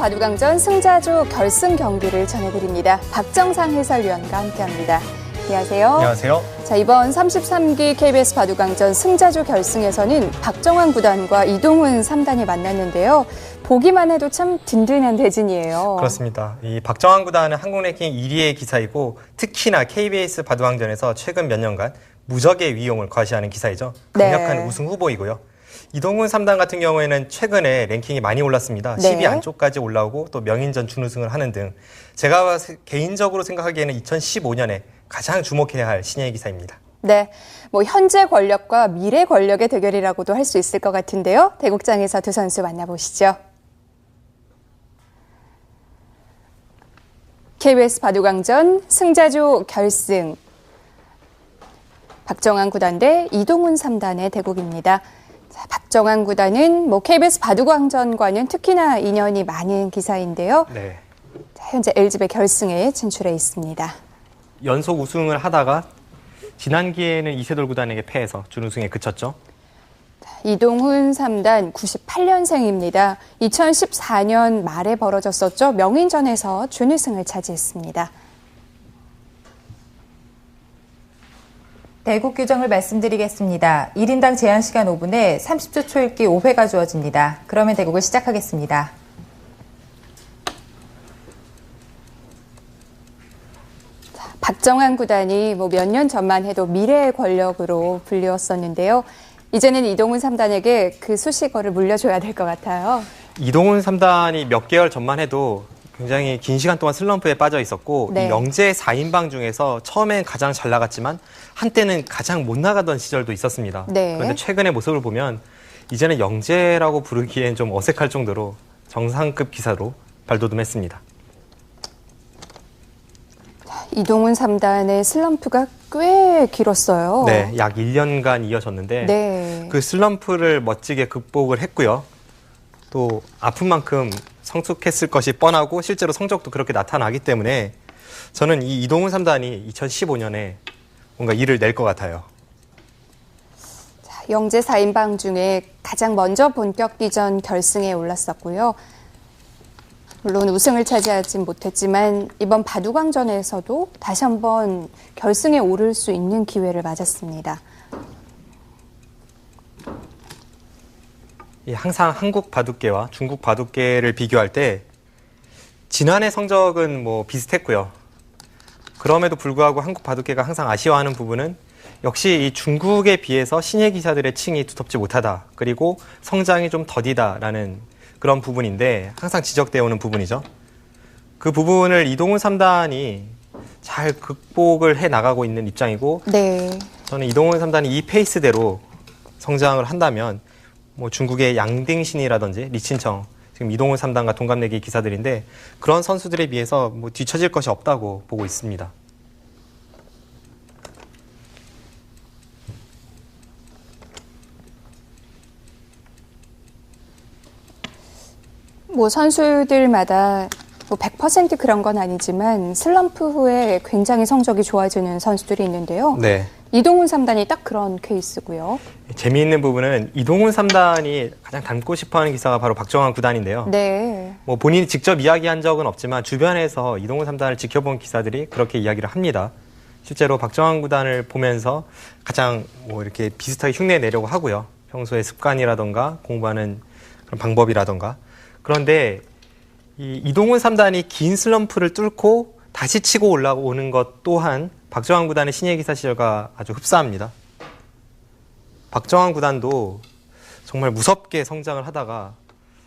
바둑왕전 승자조 결승 경기를 전해드립니다. 박정상 해설위원과 함께합니다. 안녕하세요. 안녕하세요. 자, 이번 33기 KBS 바둑왕전 승자조 결승에서는 박정환 구단과 이동훈 3단이 만났는데요. 보기만 해도 참 든든한 대진이에요. 그렇습니다. 이 박정환 구단은 한국 랭킹 1위의 기사이고 특히나 KBS 바둑왕전에서 최근 몇 년간 무적의 위용을 과시하는 기사이죠. 강력한 우승 후보이고요. 이동훈 3단 같은 경우에는 최근에 랭킹이 많이 올랐습니다. 10위 안쪽까지 올라오고 또 명인전 준우승을 하는 등 제가 개인적으로 생각하기에는 2015년에 가장 주목해야 할 신예의 기사입니다. 네, 현재 권력과 미래 권력의 대결이라고도 할 수 있을 것 같은데요. 대국장에서 두 선수 만나보시죠. KBS 바둑왕전 승자조 결승. 박정환 구단 대 이동훈 3단의 대국입니다. 자, 박정환 구단은 KBS 바둑왕전과는 특히나 인연이 많은 기사인데요. 네. 자, 현재 LG배 결승에 진출해 있습니다. 연속 우승을 하다가 지난 기회에는 이세돌 구단에게 패해서 준우승에 그쳤죠. 이동훈 3단 98년생입니다. 2014년 말에 벌어졌었죠. 명인전에서 준우승을 차지했습니다. 대국 규정을 말씀드리겠습니다. 1인당 제한 시간 5분에 30초 초읽기 5회가 주어집니다. 그러면 대국을 시작하겠습니다. 박정환 구단이 몇 년 전만 해도 미래의 권력으로 불리웠었는데요. 이제는 이동훈 3단에게 그 수식어를 물려줘야 될 것 같아요. 이동훈 3단이 몇 개월 전만 해도 굉장히 긴 시간 동안 슬럼프에 빠져 있었고 이 영재 4인방 중에서 처음엔 가장 잘 나갔지만 한때는 가장 못 나가던 시절도 있었습니다. 그런데 최근의 모습을 보면 이제는 영재라고 부르기엔 좀 어색할 정도로 정상급 기사로 발돋움했습니다. 이동훈 3단의 슬럼프가 꽤 길었어요. 네, 약 1년간 이어졌는데 그 슬럼프를 멋지게 극복을 했고요. 또 아픈 만큼 성숙했을 것이 뻔하고 실제로 성적도 그렇게 나타나기 때문에 저는 이 이동훈 3단이 2015년에 뭔가 일을 낼 것 같아요. 자, 영재 4인방 중에 가장 먼저 본격기전 결승에 올랐었고요. 물론 우승을 차지하진 못했지만 이번 바둑왕전에서도 다시 한번 결승에 오를 수 있는 기회를 맞았습니다. 항상 한국 바둑계와 중국 바둑계를 비교할 때 지난해 성적은 비슷했고요. 그럼에도 불구하고 한국 바둑계가 항상 아쉬워하는 부분은 역시 이 중국에 비해서 신예 기사들의 층이 두텁지 못하다. 그리고 성장이 좀 더디다라는 그런 부분인데 항상 지적되어 오는 부분이죠. 그 부분을 이동훈 3단이 잘 극복을 해나가고 있는 입장이고 저는 이동훈 3단이 이 페이스대로 성장을 한다면 중국의 양딩신이라든지 리친청, 지금 이동훈 3단과 동갑내기 기사들인데 그런 선수들에 비해서 뒤처질 것이 없다고 보고 있습니다. 선수들마다 100% 그런 건 아니지만 슬럼프 후에 굉장히 성적이 좋아지는 선수들이 있는데요. 이동훈 3단이 딱 그런 케이스고요. 재미있는 부분은 이동훈 3단이 가장 닮고 싶어하는 기사가 바로 박정환 구단인데요. 본인이 직접 이야기한 적은 없지만 주변에서 이동훈 3단을 지켜본 기사들이 그렇게 이야기를 합니다. 실제로 박정환 구단을 보면서 가장 이렇게 비슷하게 흉내내려고 하고요. 평소에 습관이라던가 공부하는 그런 방법이라던가. 그런데 이동훈 3단이 긴 슬럼프를 뚫고 다시 치고 올라오는 것 또한 박정환 구단의 신예 기사 시절과 아주 흡사합니다. 박정환 구단도 정말 무섭게 성장을 하다가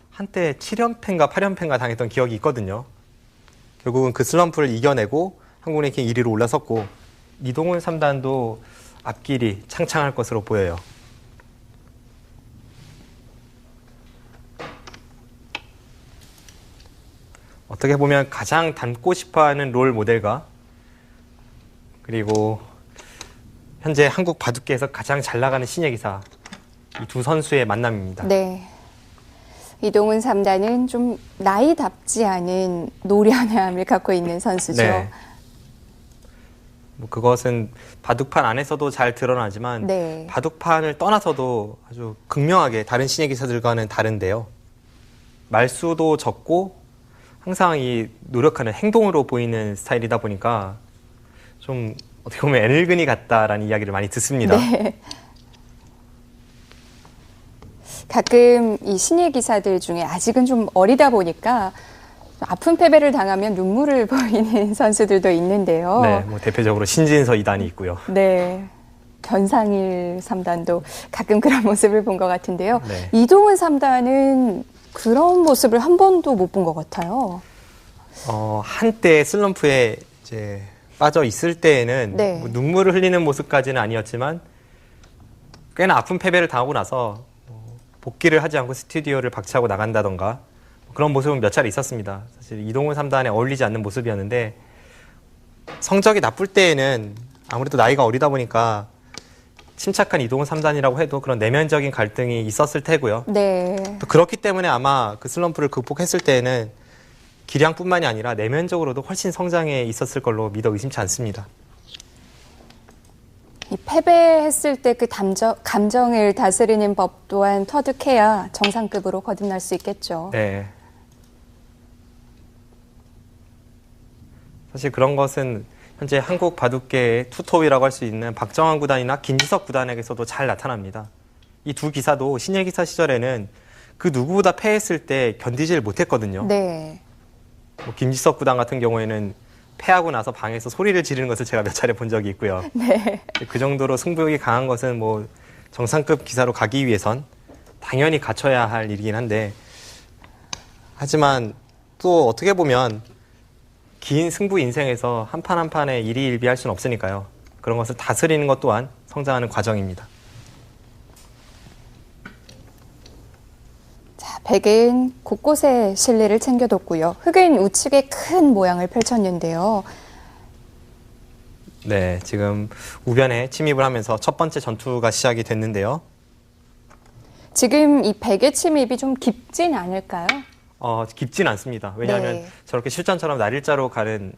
한때 7연패인가 8연패인가 당했던 기억이 있거든요. 결국은 그 슬럼프를 이겨내고 한국 랭킹 1위로 올라섰고 이동훈 3단도 앞길이 창창할 것으로 보여요. 어떻게 보면 가장 닮고 싶어하는 롤 모델과 그리고 현재 한국 바둑계에서 가장 잘 나가는 신예 기사 이 두 선수의 만남입니다. 이동훈 3단은 좀 나이답지 않은 노련함을 갖고 있는 선수죠. 그것은 바둑판 안에서도 잘 드러나지만 바둑판을 떠나서도 아주 극명하게 다른 신예 기사들과는 다른데요. 말수도 적고 항상 이 노력하는 행동으로 보이는 스타일이다 보니까 좀 어떻게 보면 애늙은이 같다라는 이야기를 많이 듣습니다. 네. 가끔 이 신예 기사들 중에 아직은 좀 어리다 보니까 아픈 패배를 당하면 눈물을 보이는 선수들도 있는데요. 네, 뭐 대표적으로 신진서 2단이 있고요. 네. 변상일 3단도 가끔 그런 모습을 본 것 같은데요. 네. 이동훈 3단은 그런 모습을 한 번도 못 본 것 같아요. 한때 슬럼프에 이제 빠져 있을 때에는 네. 뭐 눈물을 흘리는 모습까지는 아니었지만 꽤나 아픈 패배를 당하고 나서 복귀를 하지 않고 스튜디오를 박차고 나간다던가 그런 모습은 몇 차례 있었습니다. 사실 이동훈 3단에 어울리지 않는 모습이었는데 성적이 나쁠 때에는 아무래도 나이가 어리다 보니까 침착한 이동훈 3단이라고 해도 그런 내면적인 갈등이 있었을 테고요. 네. 또 그렇기 때문에 아마 그 슬럼프를 극복했을 때에는 기량뿐만이 아니라 내면적으로도 훨씬 성장해 있었을 걸로 믿어 의심치 않습니다. 이 패배했을 때 그 감정을 다스리는 법 또한 터득해야 정상급으로 거듭날 수 있겠죠. 네. 사실 그런 것은 현재 한국 바둑계의 투톱이라고 할 수 있는 박정환 구단이나 김지석 구단에게서도 잘 나타납니다. 이 두 기사도 신예 기사 시절에는 그 누구보다 패했을 때 견디질 못했거든요. 네. 뭐 김지석 구단 같은 경우에는 패하고 나서 방에서 소리를 지르는 것을 제가 몇 차례 본 적이 있고요. 네. 그 정도로 승부욕이 강한 것은 뭐 정상급 기사로 가기 위해선 당연히 갖춰야 할 일이긴 한데 하지만 또 어떻게 보면 긴 승부 인생에서 한 판 한 판에 일희일비할 수는 없으니까요. 그런 것을 다스리는 것 또한 성장하는 과정입니다. 자, 백은 곳곳에 실리를 챙겨뒀고요. 흑은 우측에 큰 모양을 펼쳤는데요. 네, 지금 우변에 침입을 하면서 첫 번째 전투가 시작이 됐는데요. 지금 이 백의 침입이 좀 깊진 않을까요? 깊진 않습니다. 왜냐하면 네. 저렇게 실전처럼 날일자로 가는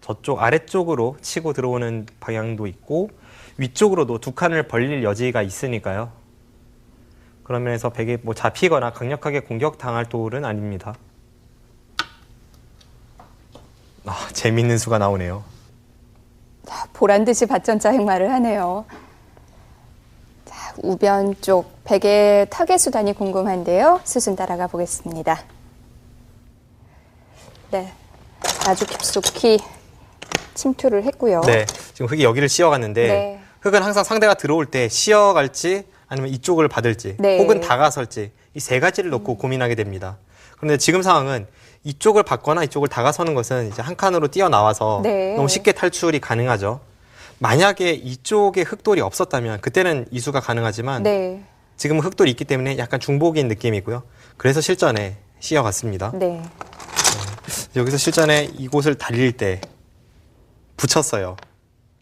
저쪽 아래쪽으로 치고 들어오는 방향도 있고 위쪽으로도 두 칸을 벌릴 여지가 있으니까요. 그런 면에서 백이 뭐 잡히거나 강력하게 공격당할 돌은 아닙니다. 재밌는 수가 나오네요. 자, 보란 듯이 밭전자 행마를 하네요. 자, 우변 쪽 백의 타겟 수단이 궁금한데요. 수순 따라가 보겠습니다. 네, 아주 깊숙이 침투를 했고요. 네, 지금 흑이 여기를 씌워갔는데 네. 흑은 항상 상대가 들어올 때 씌워갈지 아니면 이쪽을 받을지 네. 혹은 다가설지 이 세 가지를 놓고 고민하게 됩니다. 그런데 지금 상황은 이쪽을 받거나 이쪽을 다가서는 것은 이제 한 칸으로 뛰어나와서 네. 너무 쉽게 탈출이 가능하죠. 만약에 이쪽에 흑돌이 없었다면 그때는 이수가 가능하지만 네. 지금은 흑돌이 있기 때문에 약간 중복인 느낌이고요. 그래서 실전에 씌워갔습니다. 네. 여기서 실전에 이곳을 달릴 때 붙였어요.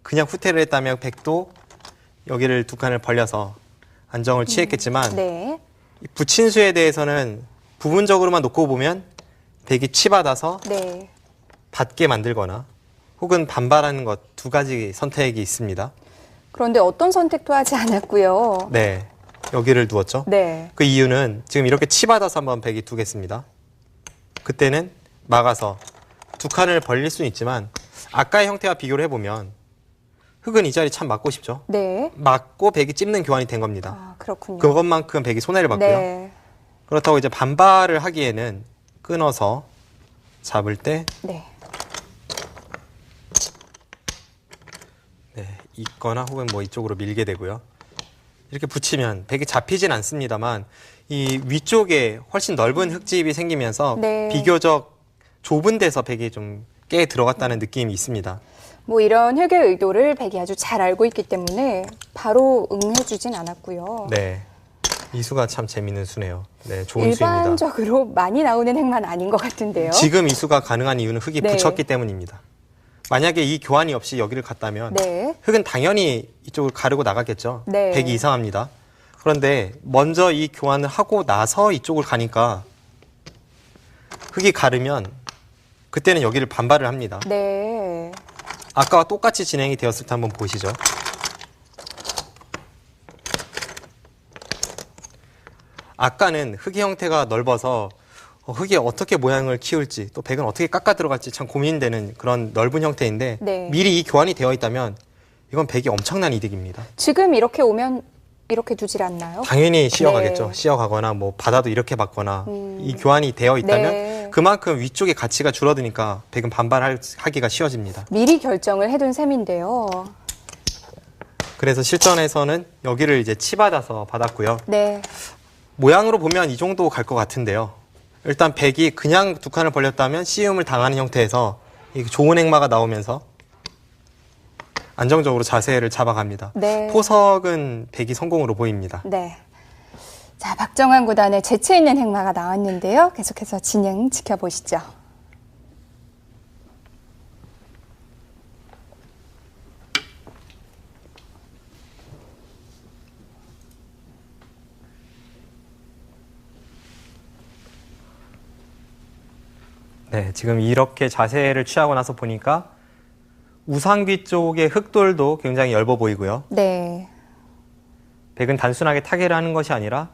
그냥 후퇴를 했다면 백도 여기를 두 칸을 벌려서 안정을 취했겠지만 네. 이 붙인 수에 대해서는 부분적으로만 놓고 보면 백이 치받아서 네. 받게 만들거나 혹은 반발하는 것 두 가지 선택이 있습니다. 그런데 어떤 선택도 하지 않았고요. 네, 여기를 두었죠. 네. 그 이유는 지금 이렇게 치받아서 한번 백이 두겠습니다. 그때는 막아서 두 칸을 벌릴 수는 있지만 아까의 형태와 비교를 해보면 흑은 이 자리 참 맞고 싶죠. 네. 맞고 백이 찝는 교환이 된 겁니다. 아, 그렇군요. 그것만큼 백이 손해를 봤고요. 네. 그렇다고 이제 반발을 하기에는 끊어서 잡을 때 네. 있거나 혹은 뭐 이쪽으로 밀게 되고요. 이렇게 붙이면 백이 잡히진 않습니다만 이 위쪽에 훨씬 넓은 흙집이 생기면서 네. 비교적 좁은 데서 백이 좀 깨 들어갔다는 느낌이 있습니다. 뭐 이런 흑의 의도를 백이 아주 잘 알고 있기 때문에 바로 응해주진 않았고요. 네, 이 수가 참 재밌는 수네요. 네, 좋은 수입니다. 일반적으로 많이 나오는 행만 아닌 것 같은데요. 지금 이 수가 가능한 이유는 흑이 네. 붙였기 때문입니다. 만약에 이 교환이 없이 여기를 갔다면 네. 흑은 당연히 이쪽을 가르고 나가겠죠. 네. 백이 이상합니다. 그런데 먼저 이 교환을 하고 나서 이쪽을 가니까 흑이 가르면 그때는 여기를 반발을 합니다. 네. 아까와 똑같이 진행이 되었을 때 한번 보시죠. 아까는 흑의 형태가 넓어서 흙이 어떻게 모양을 키울지 또 백은 어떻게 깎아 들어갈지 참 고민되는 그런 넓은 형태인데 네. 미리 이 교환이 되어 있다면 이건 백이 엄청난 이득입니다. 지금 이렇게 오면 이렇게 두질 않나요? 당연히 씌어가겠죠. 네. 씌어가거나 뭐 바다도 이렇게 받거나 이 교환이 되어 있다면 네. 그만큼 위쪽의 가치가 줄어드니까 백은 반발하기가 쉬워집니다. 미리 결정을 해둔 셈인데요. 그래서 실전에서는 여기를 이제 치받아서 받았고요. 네. 모양으로 보면 이 정도 갈 것 같은데요. 일단 백이 그냥 두 칸을 벌렸다면 씌움을 당하는 형태에서 이 좋은 행마가 나오면서 안정적으로 자세를 잡아갑니다. 네. 포석은 백이 성공으로 보입니다. 네. 자, 박정환 구단의 재치 있는 행마가 나왔는데요. 계속해서 진행 지켜보시죠. 네, 지금 이렇게 자세를 취하고 나서 보니까 우상귀 쪽의 흑돌도 굉장히 엷어 보이고요. 네. 백은 단순하게 타개를 하는 것이 아니라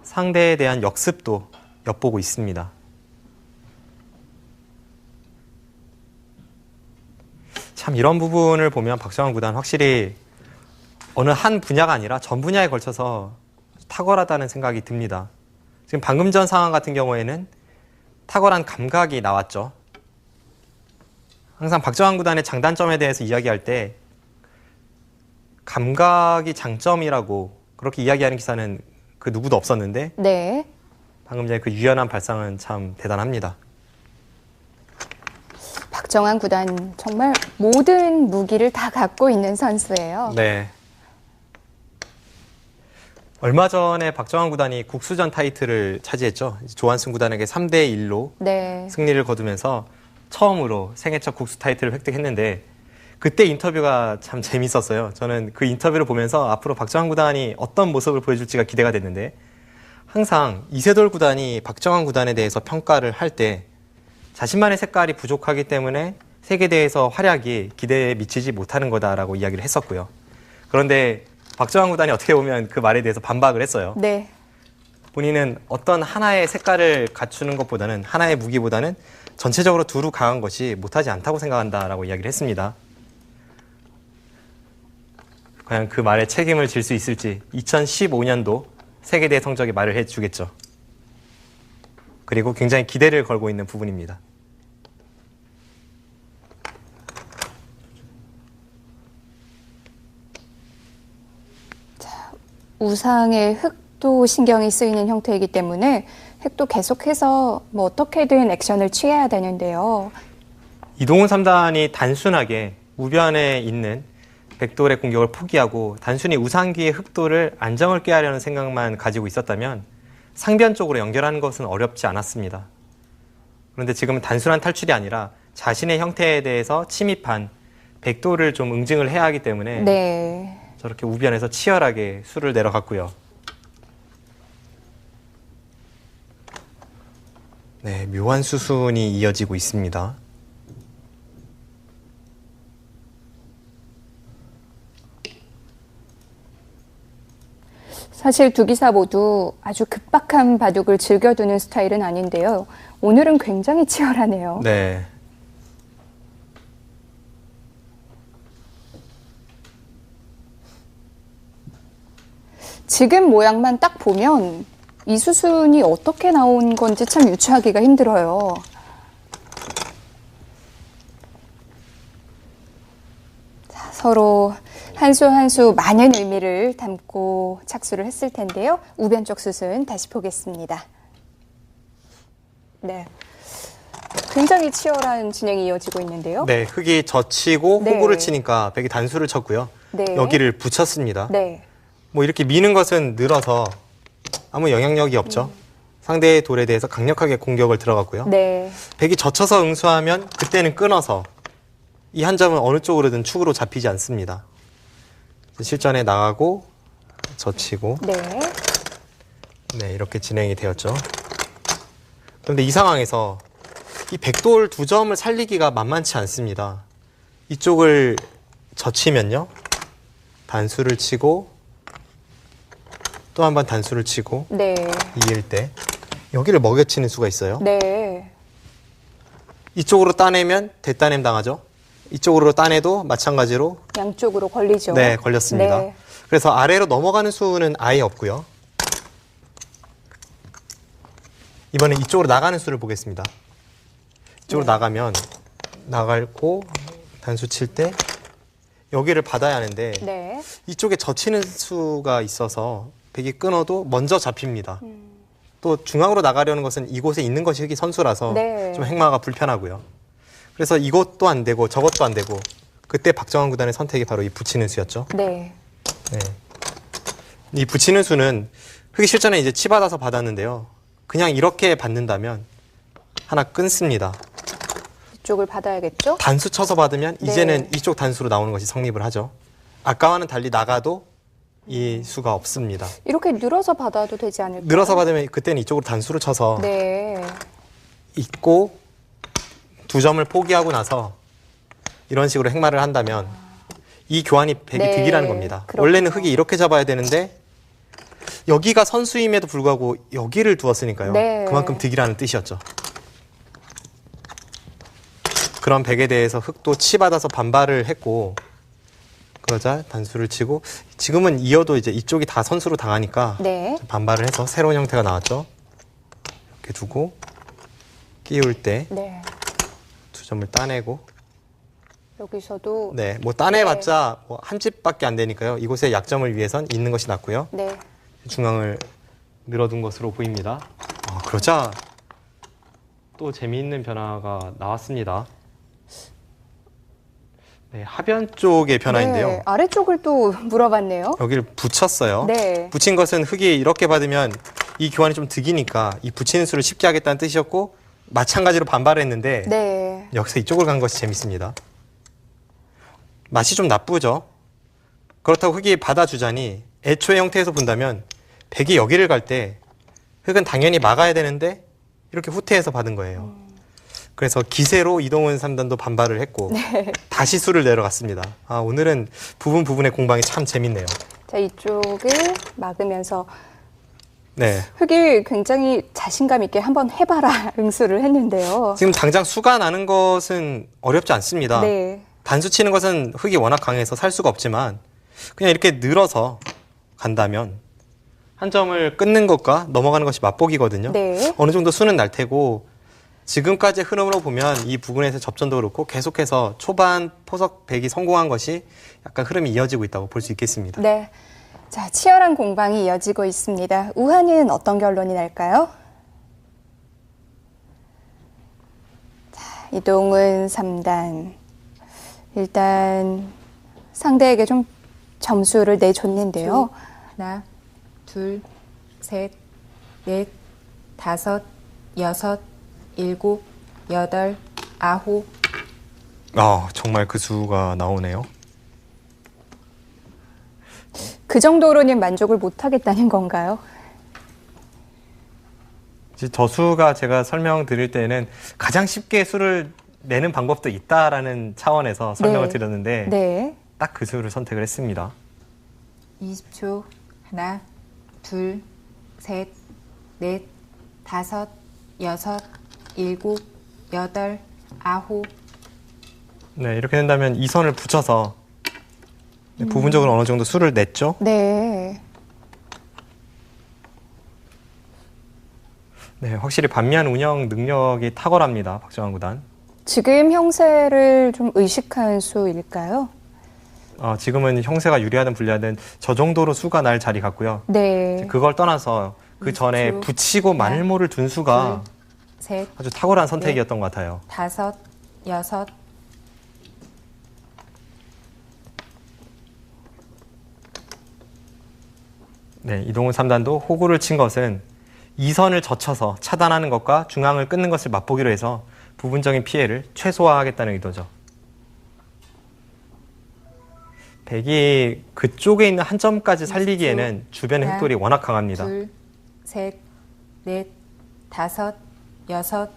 상대에 대한 역습도 엿보고 있습니다. 참 이런 부분을 보면 박정환 구단 확실히 어느 한 분야가 아니라 전 분야에 걸쳐서 탁월하다는 생각이 듭니다. 지금 방금 전 상황 같은 경우에는 탁월한 감각이 나왔죠. 항상 박정환 구단의 장단점에 대해서 이야기할 때 감각이 장점이라고 그렇게 이야기하는 기사는 그 누구도 없었는데 네. 방금 전에 그 유연한 발상은 참 대단합니다. 박정환 구단 정말 모든 무기를 다 갖고 있는 선수예요. 네. 얼마 전에 박정환 구단이 국수전 타이틀을 차지했죠. 조한승 구단에게 3대 1로 네. 승리를 거두면서 처음으로 생애 첫 국수 타이틀을 획득했는데 그때 인터뷰가 참 재밌었어요. 저는 그 인터뷰를 보면서 앞으로 박정환 구단이 어떤 모습을 보여줄지가 기대가 됐는데 항상 이세돌 구단이 박정환 구단에 대해서 평가를 할 때 자신만의 색깔이 부족하기 때문에 세계대회에서 활약이 기대에 미치지 못하는 거다라고 이야기를 했었고요. 그런데 박정환 구단이 어떻게 보면 그 말에 대해서 반박을 했어요. 네. 본인은 어떤 하나의 색깔을 갖추는 것보다는 하나의 무기보다는 전체적으로 두루 강한 것이 못하지 않다고 생각한다라고 이야기를 했습니다. 과연 그 말에 책임을 질 수 있을지 2015년도 세계대회 성적이 말을 해주겠죠. 그리고 굉장히 기대를 걸고 있는 부분입니다. 우상의 흙도 신경이 쓰이는 형태이기 때문에 흙도 계속해서 뭐 어떻게든 액션을 취해야 되는데요. 이동훈 3단이 단순하게 우변에 있는 백돌의 공격을 포기하고 단순히 우상기의 흑돌을 안정을 깨하려는 생각만 가지고 있었다면 상변 쪽으로 연결하는 것은 어렵지 않았습니다. 그런데 지금은 단순한 탈출이 아니라 자신의 형태에 대해서 침입한 백돌을 좀 응징을 해야 하기 때문에 네. 저렇게 우변에서 치열하게 수를 내려갔고요. 네, 묘한 수순이 이어지고 있습니다. 사실 두 기사 모두 아주 급박한 바둑을 즐겨두는 스타일은 아닌데요. 오늘은 굉장히 치열하네요. 네. 지금 모양만 딱 보면 이 수순이 어떻게 나온 건지 참 유추하기가 힘들어요. 자, 서로 한 수 한 수 많은 의미를 담고 착수를 했을 텐데요. 우변 쪽 수순 다시 보겠습니다. 네. 굉장히 치열한 진행이 이어지고 있는데요. 네, 흙이 젖히고 네. 호구를 치니까 백이 단수를 쳤고요. 네. 여기를 붙였습니다. 네. 뭐 이렇게 미는 것은 늘어서 아무 영향력이 없죠. 상대의 돌에 대해서 강력하게 공격을 들어갔고요. 네. 백이 젖혀서 응수하면 그때는 끊어서 이 한 점은 어느 쪽으로든 축으로 잡히지 않습니다. 실전에 나가고 젖히고 네. 네, 이렇게 진행이 되었죠. 그런데 이 상황에서 이 백돌 두 점을 살리기가 만만치 않습니다. 이쪽을 젖히면요. 단수를 치고 또 한 번 단수를 치고 네. 이을 때 여기를 먹여치는 수가 있어요. 네. 이쪽으로 따내면 대따냄 당하죠. 이쪽으로 따내도 마찬가지로 양쪽으로 걸리죠. 네, 걸렸습니다. 네. 그래서 아래로 넘어가는 수는 아예 없고요. 이번엔 이쪽으로 나가는 수를 보겠습니다. 이쪽으로 네. 나가면 나가고 단수 칠 때 여기를 받아야 하는데 네. 이쪽에 젖히는 수가 있어서 백이 끊어도 먼저 잡힙니다. 또 중앙으로 나가려는 것은 이곳에 있는 것이 흑이 선수라서 네. 좀 행마가 불편하고요. 그래서 이것도 안 되고 저것도 안 되고 그때 박정환 구단의 선택이 바로 이 붙이는 수였죠. 네. 네. 이 붙이는 수는 흑이 실전에 이제 치받아서 받았는데요. 그냥 이렇게 받는다면 하나 끊습니다. 이쪽을 받아야겠죠? 단수 쳐서 받으면 네. 이제는 이쪽 단수로 나오는 것이 성립을 하죠. 아까와는 달리 나가도 이 수가 없습니다. 이렇게 늘어서 받아도 되지 않을까요? 늘어서 받으면 그때는 이쪽으로 단수를 쳐서 네. 있고 두 점을 포기하고 나서 이런 식으로 행마를 한다면 이 교환이 백이 네, 득이라는 겁니다. 그렇군요. 원래는 흑이 이렇게 잡아야 되는데 여기가 선수임에도 불구하고 여기를 두었으니까요. 네. 그만큼 득이라는 뜻이었죠. 그런 백에 대해서 흑도 치받아서 반발을 했고 그러자 단수를 치고 지금은 이어도 이제 이쪽이 다 선수로 당하니까 네. 반발을 해서 새로운 형태가 나왔죠. 이렇게 두고 끼울 때 네. 두 점을 따내고 여기서도 네, 뭐 따내봤자 뭐 한 집밖에 안 되니까요. 이곳의 약점을 위해선 있는 것이 낫고요. 네. 중앙을 늘어둔 것으로 보입니다. 그러자 또 재미있는 변화가 나왔습니다. 네, 하변 쪽의 변화인데요. 네. 아래쪽을 또 물어봤네요. 여기를 붙였어요. 네. 붙인 것은 흑이 이렇게 받으면 이 교환이 좀 득이니까 이 붙이는 수를 쉽게 하겠다는 뜻이었고 마찬가지로 반발을 했는데 네. 여기서 이쪽을 간 것이 재밌습니다. 맛이 좀 나쁘죠. 그렇다고 흑이 받아주자니 애초의 형태에서 본다면 백이 여기를 갈 때 흑은 당연히 막아야 되는데 이렇게 후퇴해서 받은 거예요. 그래서 기세로 이동훈 3단도 반발을 했고 다시 수를 내려갔습니다. 오늘은 부분의 공방이 참 재밌네요. 자, 이쪽을 막으면서 네. 흑이 굉장히 자신감 있게 한번 해봐라 응수를 했는데요. 지금 당장 수가 나는 것은 어렵지 않습니다. 네. 단수 치는 것은 흑이 워낙 강해서 살 수가 없지만 그냥 이렇게 늘어서 간다면 한 점을 끊는 것과 넘어가는 것이 맛보기거든요. 네. 어느 정도 수는 날 테고 지금까지의 흐름으로 보면 이 부근에서 접전도 그렇고 계속해서 초반 포석 백이 성공한 것이 약간 흐름이 이어지고 있다고 볼 수 있겠습니다. 네. 자, 치열한 공방이 이어지고 있습니다. 우한은 어떤 결론이 날까요? 자, 이동훈 3단. 일단 상대에게 좀 점수를 내줬는데요. 하나, 둘, 셋, 넷, 다섯, 여섯, 일곱, 여덟, 아홉. 정말 그 수가 나오네요. 그 정도로는 만족을 못하겠다는 건가요? 이제 저 수가 제가 설명드릴 때는 가장 쉽게 수를 내는 방법도 있다라는 차원에서 설명을 네. 드렸는데 네. 딱 그 수를 선택을 했습니다. 20초. 하나, 둘, 셋, 넷, 다섯, 여섯, 일곱, 여덟, 아홉. 네, 이렇게 된다면 이 선을 붙여서 부분적으로 어느 정도 수를 냈죠. 네. 네, 확실히 반면 운영 능력이 탁월합니다. 박정환 구단. 지금 형세를 좀 의식한 수일까요? 지금은 형세가 유리하든 불리하든 저 정도로 수가 날 자리 같고요. 네. 그걸 떠나서 그 전에 수, 붙이고 말모를 둔 수가 셋, 아주 탁월한 선택이었던 것 같아요. 다섯, 여섯. 네, 이동훈 3단도 호구를 친 것은 이 선을 젖혀서 차단하는 것과 중앙을 끊는 것을 맛보기로 해서 부분적인 피해를 최소화하겠다는 의도죠. 백이 그쪽에 있는 한 점까지 살리기에는 주변의 흑돌이 워낙 강합니다. 둘, 셋, 넷, 다섯, 여섯,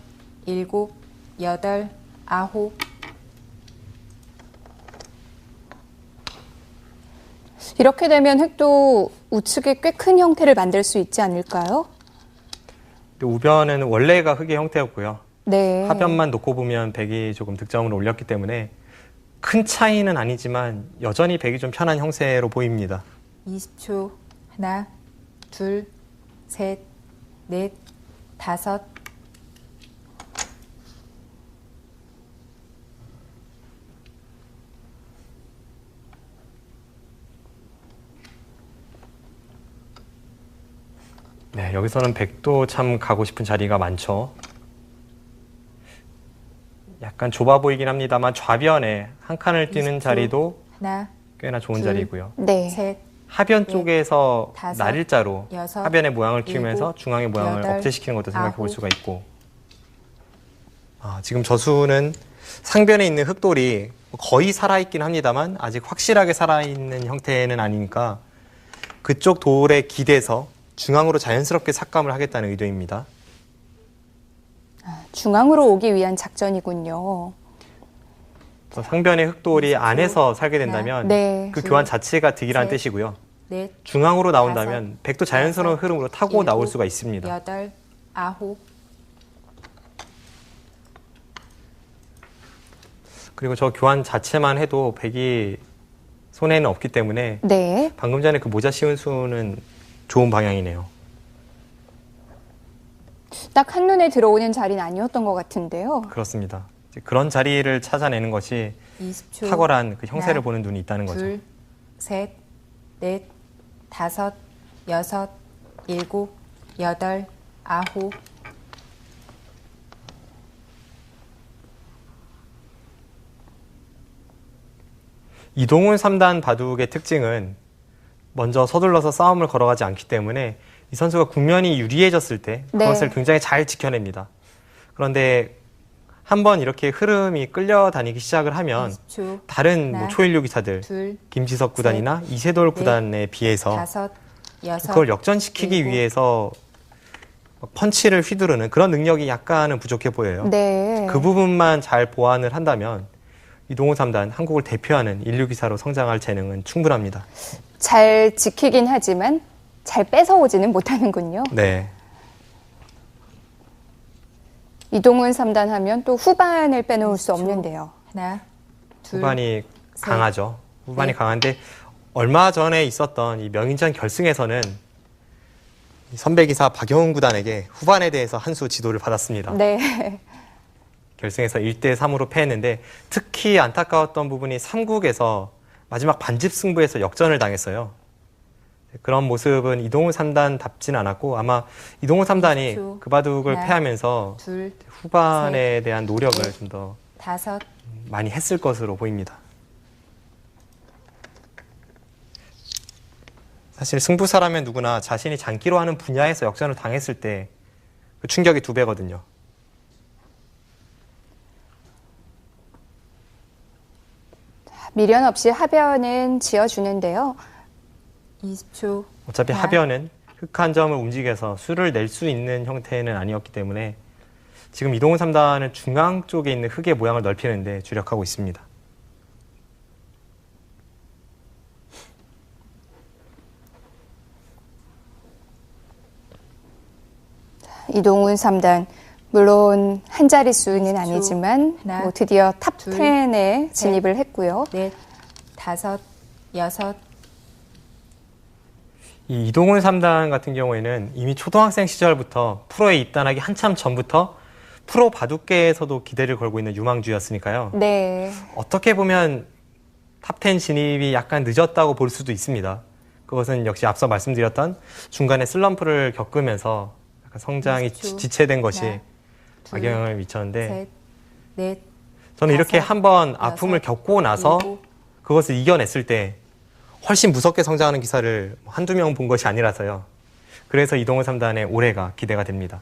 일곱, 여덟, 아홉. 이렇게 되면 흑도 우측에 꽤 큰 형태를 만들 수 있지 않을까요? 근데 우변은 원래가 흙의 형태였고요. 네. 하변만 놓고 보면 백이 조금 득점을 올렸기 때문에 큰 차이는 아니지만 여전히 백이 좀 편한 형세로 보입니다. 20초. 하나, 둘, 셋, 넷, 다섯. 네, 여기서는 백도 참 가고 싶은 자리가 많죠. 약간 좁아 보이긴 합니다만 좌변에 한 칸을 뛰는 20초. 자리도 하나, 꽤나 좋은 둘, 자리고요. 네. 셋, 하변 넷, 쪽에서 다섯, 날일자로 여섯, 하변의 모양을 키우면서 일곱, 중앙의 모양을 여덟, 억제시키는 것도 생각해 볼 아홉. 수가 있고, 지금 저수는 상변에 있는 흙돌이 거의 살아있긴 합니다만 아직 확실하게 살아있는 형태는 아니니까 그쪽 돌에 기대서 중앙으로 자연스럽게 삭감을 하겠다는 의도입니다. 중앙으로 오기 위한 작전이군요. 상변의 흙돌이 안에서 살게 된다면 네. 그 교환 자체가 득이라는 셋, 뜻이고요. 넷, 중앙으로 나온다면 다섯, 백도 자연스러운 여섯, 흐름으로 타고 나올 일곱, 수가 있습니다. 여덟, 아홉. 그리고 저 교환 자체만 해도 백이 손해는 없기 때문에 네. 방금 전에 그 모자 씌운 수는 좋은 방향이네요. 딱 한눈에 들어오는 자리는 아니었던 것 같은데요. 그렇습니다. 이제 그런 자리를 찾아내는 것이 20초. 탁월한 그 형세를 하나, 보는 눈이 있다는 거죠. 둘, 셋, 넷, 다섯, 여섯, 일곱, 여덟, 아홉. 이동훈 3단 바둑의 특징은 먼저 서둘러서 싸움을 걸어가지 않기 때문에 이 선수가 국면이 유리해졌을 때 그것을 네. 굉장히 잘 지켜냅니다. 그런데 한번 이렇게 흐름이 끌려다니기 시작을 하면 20초. 다른 하나, 초일류 기사들, 둘, 김지석 구단이나 이세돌 넷, 구단에 비해서 다섯, 여섯. 그걸 역전시키기 일곱. 위해서 펀치를 휘두르는 그런 능력이 약간은 부족해 보여요. 네. 그 부분만 잘 보완을 한다면 이동훈 3단 한국을 대표하는 인류 기사로 성장할 재능은 충분합니다. 잘 지키긴 하지만 잘 뺏어오지는 못하는군요. 네. 이동훈 3단 하면 또 후반을 빼놓을 수 20초. 없는데요. 하나, 둘, 후반이 셋, 강하죠. 후반이 넷. 강한데 얼마 전에 있었던 이 명인전 결승에서는 이 선배기사 박영훈 구단에게 후반에 대해서 한 수 지도를 받았습니다. 네. 결승에서 1대3으로 패했는데 특히 안타까웠던 부분이 3국에서 마지막 반집 승부에서 역전을 당했어요. 그런 모습은 이동훈 3단답진 않았고 아마 이동훈 3단이 20초. 그 바둑을 하나, 패하면서 둘, 후반에 대한 노력을 넷. 좀 더 다섯. 많이 했을 것으로 보입니다. 사실 승부사라면 누구나 자신이 장기로 하는 분야에서 역전을 당했을 때 그 충격이 2배거든요. 미련 없이 하변은 지어주는데요. 20초. 어차피 하나, 하변은 흙 한 점을 움직여서 수를 낼 수 있는 형태는 아니었기 때문에 지금 이동훈 3단은 중앙 쪽에 있는 흙의 모양을 넓히는 데 주력하고 있습니다. 이동훈 3단. 물론 한 자릿수는 20초. 아니지만 하나, 뭐 드디어 탑 둘, 10에 진입을 했고요. 넷, 다섯, 여섯. 이 이동훈 3단 같은 경우에는 이미 초등학생 시절부터 프로에 입단하기 한참 전부터 프로 바둑계에서도 기대를 걸고 있는 유망주였으니까요. 네. 어떻게 보면 탑10 진입이 약간 늦었다고 볼 수도 있습니다. 그것은 역시 앞서 말씀드렸던 중간에 슬럼프를 겪으면서 약간 성장이 20초. 지체된 것이 하나, 둘, 악영향을 미쳤는데 셋, 넷, 저는 이렇게 다섯, 한번 아픔을 여섯, 겪고 나서 일곱. 그것을 이겨냈을 때 훨씬 무섭게 성장하는 기사를 한두 명 본 것이 아니라서요. 그래서 이동훈 3단의 올해가 기대가 됩니다.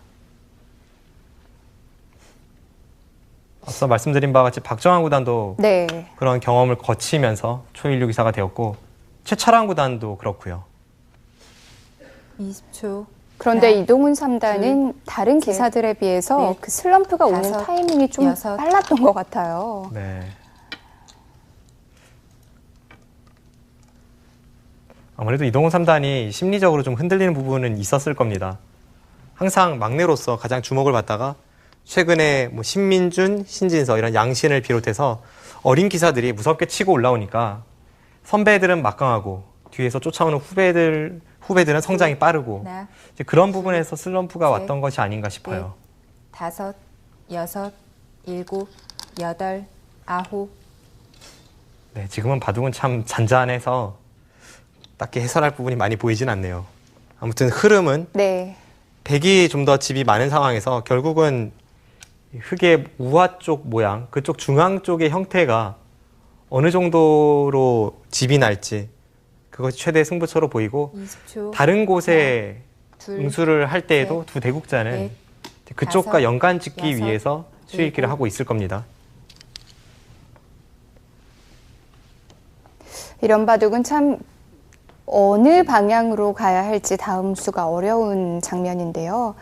앞서 말씀드린 바와 같이 박정환 구단도 네. 그런 경험을 거치면서 초일류 기사가 되었고 최철환 구단도 그렇고요. 20초. 그런데 하나, 이동훈 3단은 다른 셋, 기사들에 비해서 넷, 그 슬럼프가 오는 다섯, 타이밍이 좀 여섯. 빨랐던 것 같아요. 네. 아무래도 이동훈 3단이 심리적으로 좀 흔들리는 부분은 있었을 겁니다. 항상 막내로서 가장 주목을 받다가 최근에 뭐 신민준, 신진서 이런 양신을 비롯해서 어린 기사들이 무섭게 치고 올라오니까 선배들은 막강하고 뒤에서 쫓아오는 후배들은 성장이 빠르고 하나, 이제 그런 부분에서 슬럼프가 셋, 왔던 것이 아닌가 싶어요. 다섯, 여섯, 일곱, 여덟, 아홉. 네, 지금은 바둑은 참 잔잔해서 딱히 해설할 부분이 많이 보이진 않네요. 아무튼 흐름은 네. 백이 좀 더 집이 많은 상황에서 결국은 흑의 우화 쪽 모양, 그쪽 중앙 쪽의 형태가 어느 정도로 집이 날지 그것이 최대 승부처로 보이고 20초. 다른 곳에 둘, 응수를 할 때에도 셋, 두 대국자는 넷, 그쪽과 다섯, 연관 짓기 여섯, 위해서 수익기를 일곱. 하고 있을 겁니다. 이런 바둑은 참 어느 방향으로 가야 할지 다음 수가 어려운 장면인데요.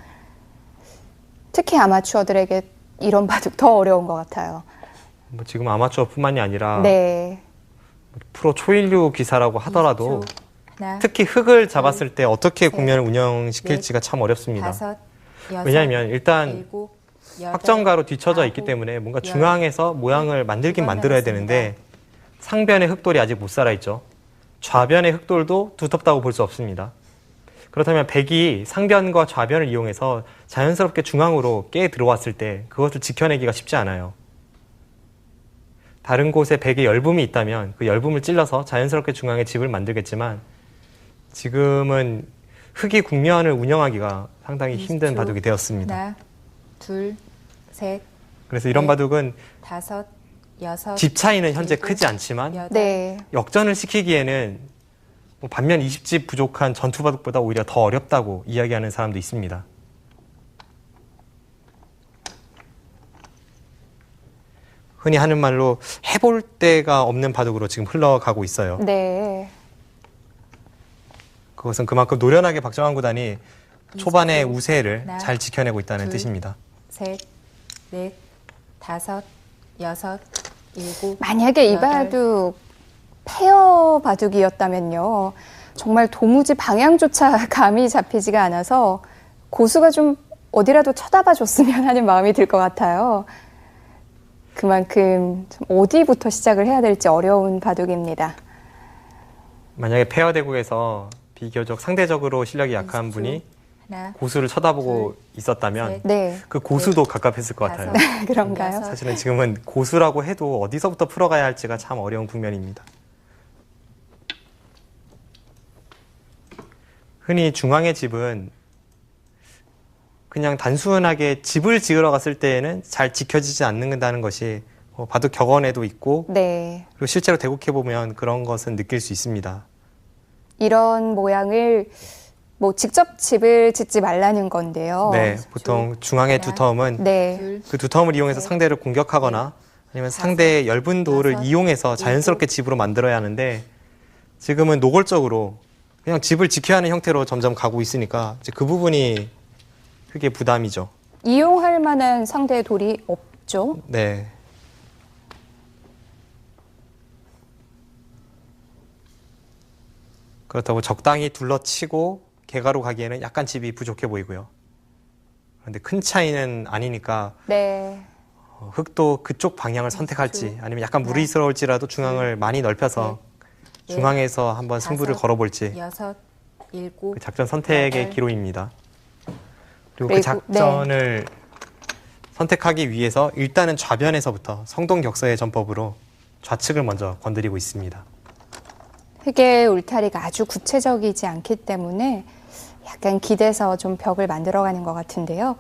특히 아마추어들에게 이런 바둑 더 어려운 것 같아요. 뭐 지금 아마추어뿐만이 아니라 네. 프로 초일류 기사라고 하더라도 20초. 하나, 특히 흑을 잡았을 때 어떻게 셋, 국면을 운영시킬지가 참 어렵습니다. 다섯, 여섯, 왜냐하면 일단 일곱, 여덟, 확정가로 뒤쳐져 있기 아홉, 때문에 뭔가 열. 중앙에서 모양을 만들긴 이번 만들어야 남았습니다. 되는데 상변의 흑돌이 아직 못 살아있죠. 좌변의 흑돌도 두텁다고 볼 수 없습니다. 그렇다면 백이 상변과 좌변을 이용해서 자연스럽게 중앙으로 깨 들어왔을 때 그것을 지켜내기가 쉽지 않아요. 다른 곳에 백의 열붐이 있다면 그 열붐을 찔러서 자연스럽게 중앙에 집을 만들겠지만 지금은 흑이 국면을 운영하기가 상당히 힘든 20초. 바둑이 되었습니다. 하나, 둘, 셋, 그래서 이런 넷, 바둑은 다섯, 여섯, 집 차이는 현재 일곱, 크지 않지만 여덟, 네. 역전을 시키기에는 뭐 반면 20집 부족한 전투바둑보다 오히려 더 어렵다고 이야기하는 사람도 있습니다. 흔히 하는 말로 해볼 데가 없는 바둑으로 지금 흘러가고 있어요. 네. 그것은 그만큼 노련하게 박정환 구단이 초반의 20초. 우세를 하나, 잘 지켜내고 있다는 둘, 뜻입니다. 셋, 넷, 다섯, 여섯, 일곱. 만약에 이 여덟, 바둑 페어 바둑이었다면요. 정말 도무지 방향조차 감이 잡히지가 않아서 고수가 좀 어디라도 쳐다봐 줬으면 하는 마음이 들 것 같아요. 그만큼 좀 어디부터 시작을 해야 될지 어려운 바둑입니다. 만약에 페어 대국에서 비교적 상대적으로 실력이 약한 20초. 분이 하나, 고수를 쳐다보고 있었다면 셋, 네. 그 고수도 갑갑했을 것 같아요. 다섯, 그런가요? 여섯, 사실은 지금은 고수라고 해도 어디서부터 풀어가야 할지가 참 어려운 국면입니다. 흔히 중앙의 집은 그냥 단순하게 집을 지으러 갔을 때에는 잘 지켜지지 않는다는 것이 바둑 격언에도 있고 네. 그리고 실제로 대국해보면 그런 것은 느낄 수 있습니다. 이런 모양을 뭐 직접 집을 짓지 말라는 건데요. 네, 보통 중앙의 두터움은 네. 둘, 그 두터움을 이용해서 셋, 상대를 공격하거나 아니면 상대의 열분도를 여섯, 이용해서 자연스럽게 일곱. 집으로 만들어야 하는데 지금은 노골적으로 그냥 집을 지켜야 하는 형태로 점점 가고 있으니까 이제 그 부분이 크게 부담이죠. 이용할 만한 상대의 돌이 없죠. 네. 그렇다고 적당히 둘러치고 개가로 가기에는 약간 집이 부족해 보이고요. 그런데 큰 차이는 아니니까 네. 흑도 그쪽 방향을 선택할지 아니면 약간 무리스러울지라도 중앙을 많이 넓혀서 넷, 중앙에서 한번 승부를 다섯, 걸어볼지 여섯, 일곱, 그 작전 선택의 여덟. 기로입니다. 그리고 그 그리고, 작전을 선택하기 위해서 일단은 좌변에서부터 성동격서의 전법으로 좌측을 먼저 건드리고 있습니다. 흑의 울타리가 아주 구체적이지 않기 때문에 약간 기대서 좀 벽을 만들어가는 것 같은데요.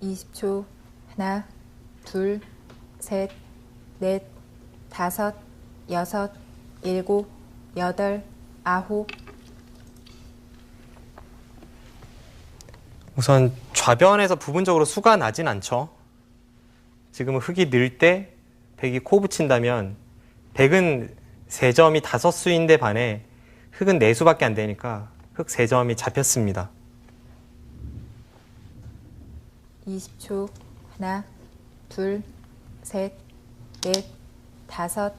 20초. 하나, 둘, 셋, 넷, 다섯, 여섯, 일곱, 여덟, 아홉. 우선 좌변에서 부분적으로 수가 나진 않죠. 지금은 흑이 늘 때 백이 코 붙인다면 백은 3점이 5수인데 반해 흑은 4수밖에 안 되니까 흑 3점이 잡혔습니다. 20초. 하나, 둘, 셋, 넷, 다섯.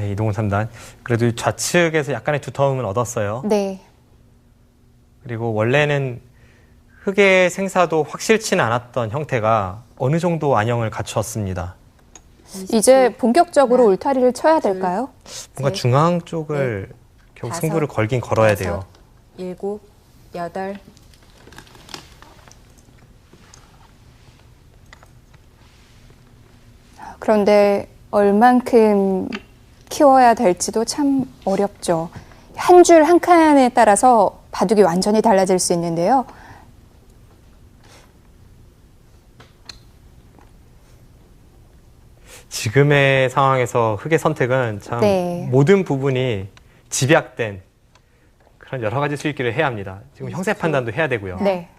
네, 이동훈 3단. 그래도 좌측에서 약간의 두터움은 얻었어요. 네. 그리고 원래는 흙의 생사도 확실치는 않았던 형태가 어느 정도 안형을 갖추었습니다. 이제 본격적으로 울타리를 쳐야 될까요? 뭔가 중앙 쪽을 결국 다섯, 승부를 걸긴 걸어야 돼요. 7, 8. 그런데 얼만큼 키워야 될지도 참 어렵죠. 한 줄 한 칸에 따라서 바둑이 완전히 달라질 수 있는데요. 지금의 상황에서 흙의 선택은 참 네. 모든 부분이 집약된 그런 여러 가지 수익기를 해야 합니다. 지금 형세 판단도 해야 되고요. 네.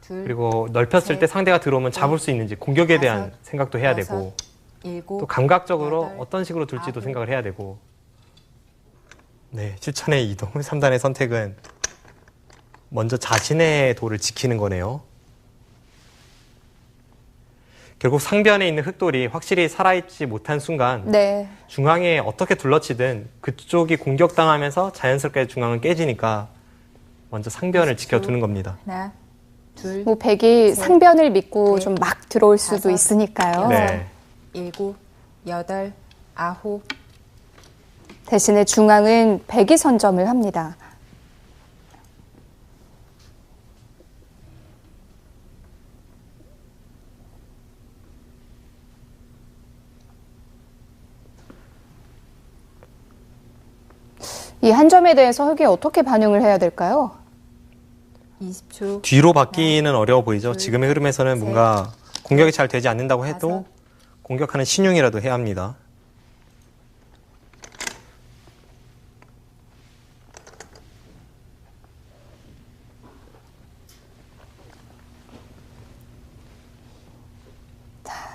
둘, 그리고 넓혔을 때 셋, 상대가 들어오면 잡을 수 있는지 공격에 대한 다섯, 생각도 해야 여섯, 되고 7, 또 감각적으로 여덟, 어떤 식으로 둘지도 아홉. 생각을 해야 되고 네, 실천의 이동 3단의 선택은 먼저 자신의 도를 지키는 거네요. 결국 상변에 있는 흙돌이 확실히 살아있지 못한 순간 네. 중앙에 어떻게 둘러치든 그쪽이 공격당하면서 자연스럽게 중앙은 깨지니까 먼저 상변을 지켜두는 겁니다. 하나, 둘, 뭐 백이 셋, 상변을 믿고 넷, 좀 막 들어올 수도 다섯, 있으니까요. 네. 7, 8, 9. 대신에 중앙은 백이 선점을 합니다. 이 한 점에 대해서 흙이 어떻게 반응을 해야 될까요? 20초. 뒤로 받기는 어려워 보이죠. 둘, 지금의 흐름에서는 셋, 뭔가 공격이 잘 되지 않는다고 해도 다섯. 공격하는 신용이라도 해야 합니다.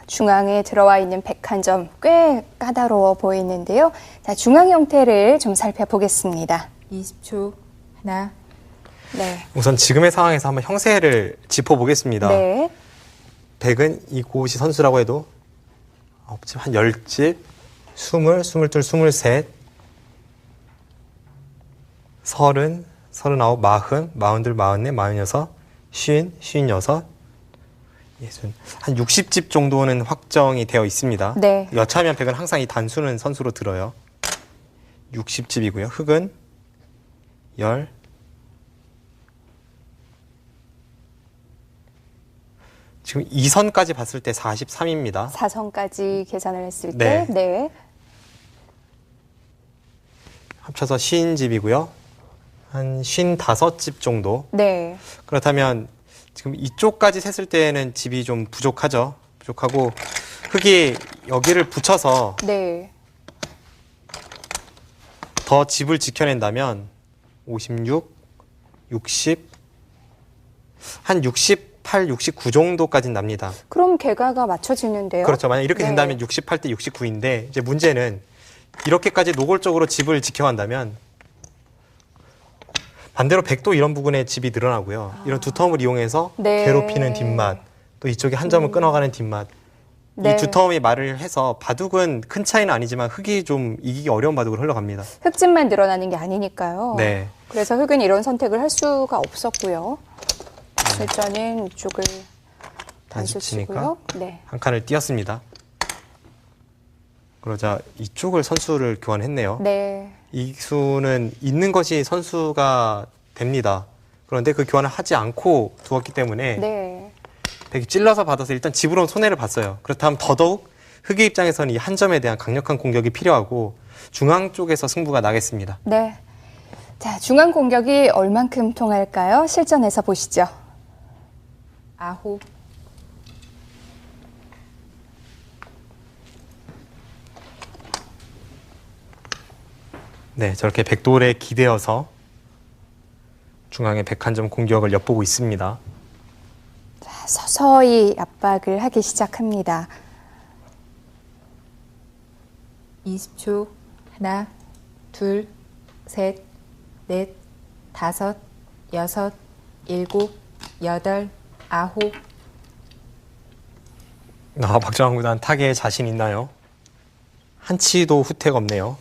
중앙에 들어와 있는 백 한 점 꽤 까다로워 보이는데요. 자, 중앙 형태를 좀 살펴보겠습니다. 20초. 하나, 네. 우선 지금의 상황에서 한번 형세를 짚어보겠습니다. 네. 백은 이곳이 선수라고 해도 9집, 한 10집, 20, 22, 23, 30, 39, 40, 42, 44, 46, 50, 56, 60, 한 60집 정도는 확정이 되어 있습니다. 네. 여차하면 백은 항상 이 단수는 선수로 들어요. 60집이고요. 흑은 10, 지금 2선까지 봤을 때 43입니다. 4선까지 계산을 했을 네. 때, 네. 합쳐서 50집이고요. 한 55집 정도. 네. 그렇다면 지금 이쪽까지 셌을 때는 집이 좀 부족하죠. 부족하고 흙이 여기를 붙여서 네. 더 집을 지켜낸다면 56, 60, 한 68, 69 정도까지는 납니다. 그럼 개가가 맞춰지는데요. 그렇죠. 만약 이렇게 네. 된다면 68대 69인데 이제 문제는 이렇게까지 노골적으로 집을 지켜간다면 반대로 백도 이런 부분에 집이 늘어나고요. 이런 두터움을 이용해서 네. 괴롭히는 뒷맛, 또 이쪽에 한 점을 끊어가는 뒷맛. 네. 이 두터움이 말을 해서 바둑은 큰 차이는 아니지만 흙이 좀 이기기 어려운 바둑으로 흘러갑니다. 흙집만 늘어나는 게 아니니까요. 네. 그래서 흙은 이런 선택을 할 수가 없었고요. 실전은 이쪽을 단수 치니까 치고요. 네. 한 칸을 띄었습니다. 그러자 이쪽을 선수를 교환했네요. 네. 이 수는 있는 것이 선수가 됩니다. 그런데 그 교환을 하지 않고 두었기 때문에 네. 백이 찔러서 받아서 일단 집으로는 손해를 봤어요. 그렇다면 더더욱 흑의 입장에서는 이 한 점에 대한 강력한 공격이 필요하고 중앙 쪽에서 승부가 나겠습니다. 네. 자, 중앙 공격이 얼만큼 통할까요? 실전에서 보시죠. 9. 네, 저렇게 백돌에 기대어서 중앙의 백 한 점 공격을 엿보고 있습니다. 자, 서서히 압박을 하기 시작합니다. 20초. 하나, 둘, 셋, 넷, 다섯, 여섯, 일곱, 여덟, 아홉. 박정환 구단 타계에 자신 있나요? 한 치도 후퇴가 없네요.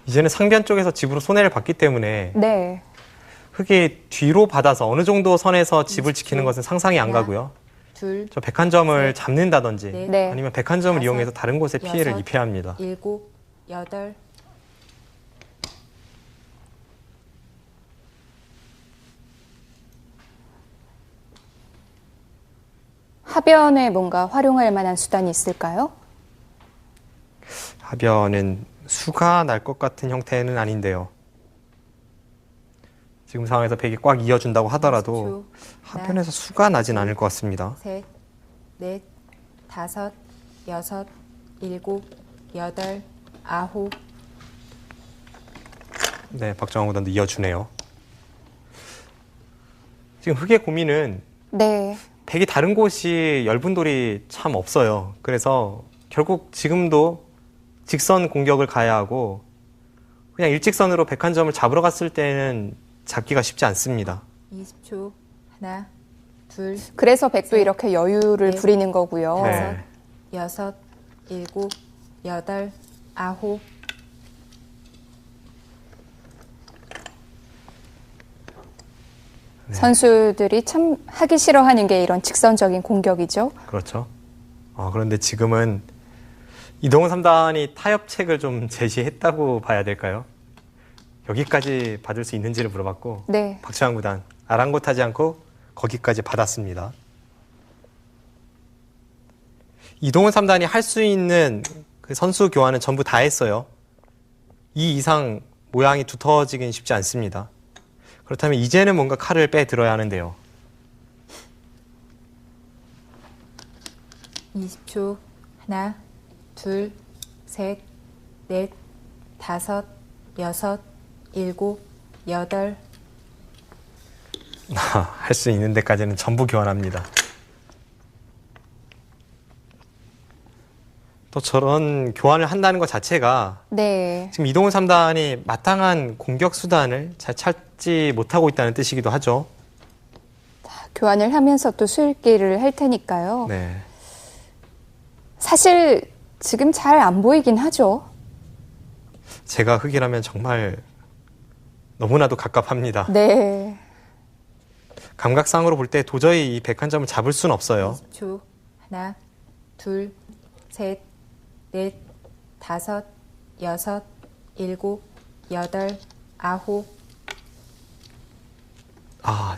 이제는 상변 쪽에서 집으로 손해를 봤기 때문에 네. 흙이 뒤로 받아서 어느 정도 선에서 집을 지키는 것은 상상이 안 하나, 가고요. 둘, 저 백한점을 셋, 잡는다든지 넷, 네. 아니면 백한점을 다섯, 이용해서 다른 곳에 피해를 여섯, 입혀야 합니다. 7, 8. 하변에 뭔가 활용할 만한 수단이 있을까요? 하변은 수가 날 것 같은 형태는 아닌데요. 지금 상황에서 백이 꽉 이어준다고 하더라도 20초. 하변에서 수가 나진 않을 것 같습니다. 셋, 넷, 다섯, 여섯, 일곱, 여덟, 아홉. 네, 박정환 구단도 이어주네요. 지금 흑의 고민은 네. 백이 다른 곳이 엷은 돌이 참 없어요. 그래서 결국 지금도 직선 공격을 가야 하고 그냥 일직선으로 백한점을 잡으러 갔을 때는 잡기가 쉽지 않습니다. 20초. 하나, 둘, 그래서 백도 이렇게 여유를 네. 부리는 거고요. 네. 다섯, 여섯, 일곱, 여덟, 아홉. 선수들이 참 하기 싫어하는 게 이런 직선적인 공격이죠. 그렇죠. 그런데 지금은 이동훈 3단이 타협책을 좀 제시했다고 봐야 될까요? 여기까지 받을 수 있는지를 물어봤고 네. 박지환 구단 아랑곳하지 않고 거기까지 받았습니다. 이동훈 3단이 할 수 있는 그 선수 교환은 전부 다 했어요. 이 이상 모양이 두터워지긴 쉽지 않습니다. 그렇다면 이제는 뭔가 칼을 빼들어야 하는데요. 20초. 하나, 둘, 셋, 넷, 다섯, 여섯, 일곱, 여덟. 할 수 있는 데까지는 전부 교환합니다. 또 저런 교환을 한다는 것 자체가 네. 지금 이동훈 3단이 마땅한 공격 수단을 잘 찾지 못하고 있다는 뜻이기도 하죠. 교환을 하면서 또 수읽기를 할 테니까요. 네. 사실 지금 잘 안 보이긴 하죠. 제가 흑이라면 정말 너무나도 갑갑합니다. 네. 감각상으로 볼 때 도저히 이 백한점을 잡을 수는 없어요. 20초. 하나, 둘, 셋, 넷, 다섯, 여섯, 일곱, 여덟, 아홉.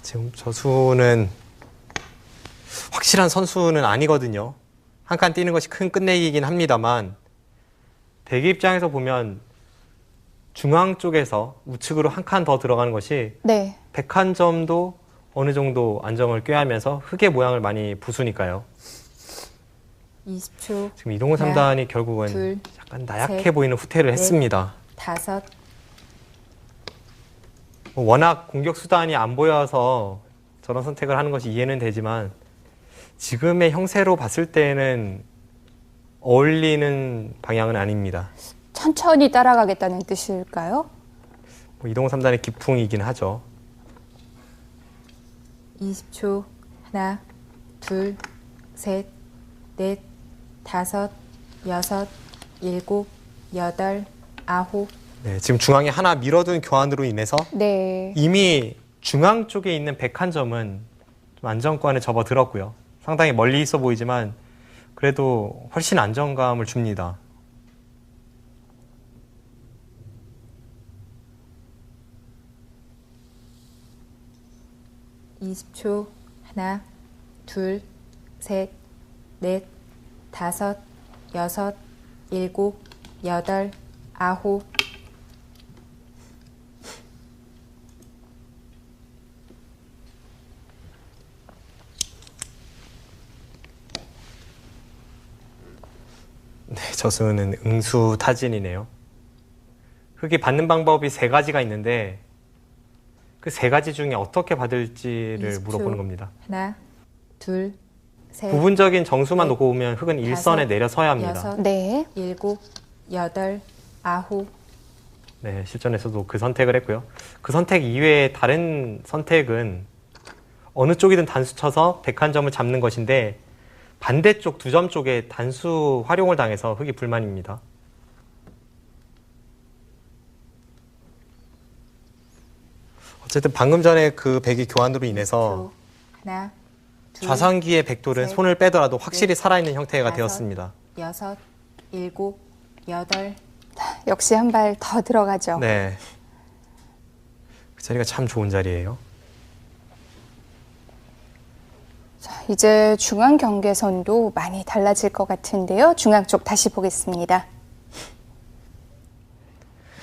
지금 저 수는 확실한 선수는 아니거든요. 한 칸 뛰는 것이 큰 끝내기이긴 합니다만 백의 입장에서 보면 중앙 쪽에서 우측으로 한 칸 더 들어가는 것이 네. 백한점도 어느 정도 안정을 꾀하면서 흑의 모양을 많이 부수니까요. 20초. 지금 이동훈 하나, 3단이 결국은 둘, 약간 나약해 셋, 보이는 후퇴를 넷. 했습니다. 다섯. 워낙 공격 수단이 안 보여서 저런 선택을 하는 것이 이해는 되지만 지금의 형세로 봤을 때는 어울리는 방향은 아닙니다. 천천히 따라가겠다는 뜻일까요? 이동훈 3단의 기풍이긴 하죠. 20초. 하나, 둘, 셋, 넷, 다섯, 여섯, 일곱, 여덟, 아홉. 네, 지금 중앙에 하나 밀어둔 교환으로 인해서 네. 이미 중앙 쪽에 있는 백한점은 좀 안정권에 접어들었고요. 상당히 멀리 있어 보이지만 그래도 훨씬 안정감을 줍니다. (20초) 하나, 둘, 셋, 넷, 다섯, 여섯, 일곱, 여덟, 아홉. 네, 저수는 응수타진이네요. 흙이 받는 방법이 세 가지가 있는데 그 세 가지 중에 어떻게 받을지를 20초. 물어보는 겁니다. 하나, 둘, 셋, 부분적인 정수만 넷, 놓고 보면 흙은 일선에 다섯, 내려서야 합니다. 여섯, 네. 일곱, 여덟, 아홉. 네, 실전에서도 그 선택을 했고요. 그 선택 이외에 다른 선택은 어느 쪽이든 단수 쳐서 101점을 잡는 것인데 반대쪽 두 점 쪽에 단수 활용을 당해서 흙이 불만입니다. 어쨌든 방금 전에 그 백의 교환으로 인해서 하나, 둘, 좌상기의 백돌은 셋, 손을 빼더라도 확실히 넷, 살아있는 형태가 다섯, 되었습니다. 여섯, 일곱, 여덟. 역시 한 발 더 들어가죠. 네. 그 자리가 참 좋은 자리예요. 자, 이제 중앙 경계선도 많이 달라질 것 같은데요. 중앙 쪽 다시 보겠습니다.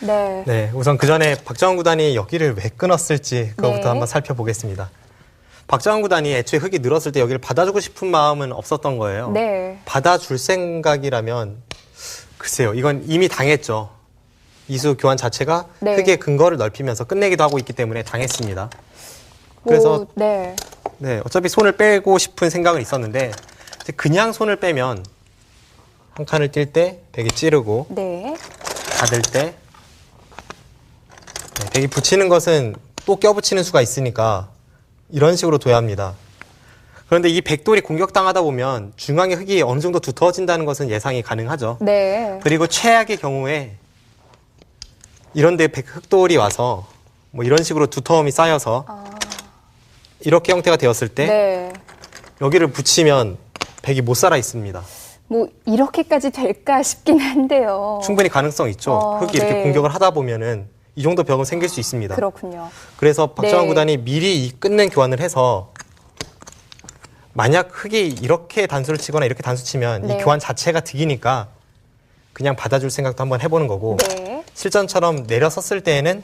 네. 네, 우선 그 전에 박정환 구단이 여기를 왜 끊었을지 그거부터 네. 한번 살펴보겠습니다. 박정환 구단이 애초에 흙이 늘었을 때 여기를 받아주고 싶은 마음은 없었던 거예요. 네. 받아줄 생각이라면 글쎄요, 이건 이미 당했죠. 이수 교환 자체가 네. 흙의 근거를 넓히면서 끝내기도 하고 있기 때문에 당했습니다. 그래서 네. 네, 어차피 손을 빼고 싶은 생각은 있었는데 이제 그냥 손을 빼면 한 칸을 뛸 때 백이 찌르고 네. 받을 때 네, 백이 붙이는 것은 또 껴붙이는 수가 있으니까 이런 식으로 둬야 합니다. 그런데 이 백돌이 공격당하다 보면 중앙의 흙이 어느 정도 두터워진다는 것은 예상이 가능하죠. 네. 그리고 최악의 경우에 이런 데 흙돌이 와서 뭐 이런 식으로 두터움이 쌓여서 이렇게 형태가 되었을 때 네. 여기를 붙이면 백이 못 살아 있습니다. 뭐 이렇게까지 될까 싶긴 한데요. 충분히 가능성 있죠. 흙이 이렇게 네. 공격을 하다 보면은 이 정도 벽은 생길 수 있습니다. 그렇군요. 그래서 박정환 네. 구단이 미리 이 끊는 교환을 해서 만약 흙이 이렇게 단수를 치거나 이렇게 단수 치면 네. 이 교환 자체가 득이니까 그냥 받아줄 생각도 한번 해보는 거고 네. 실전처럼 내려섰을 때에는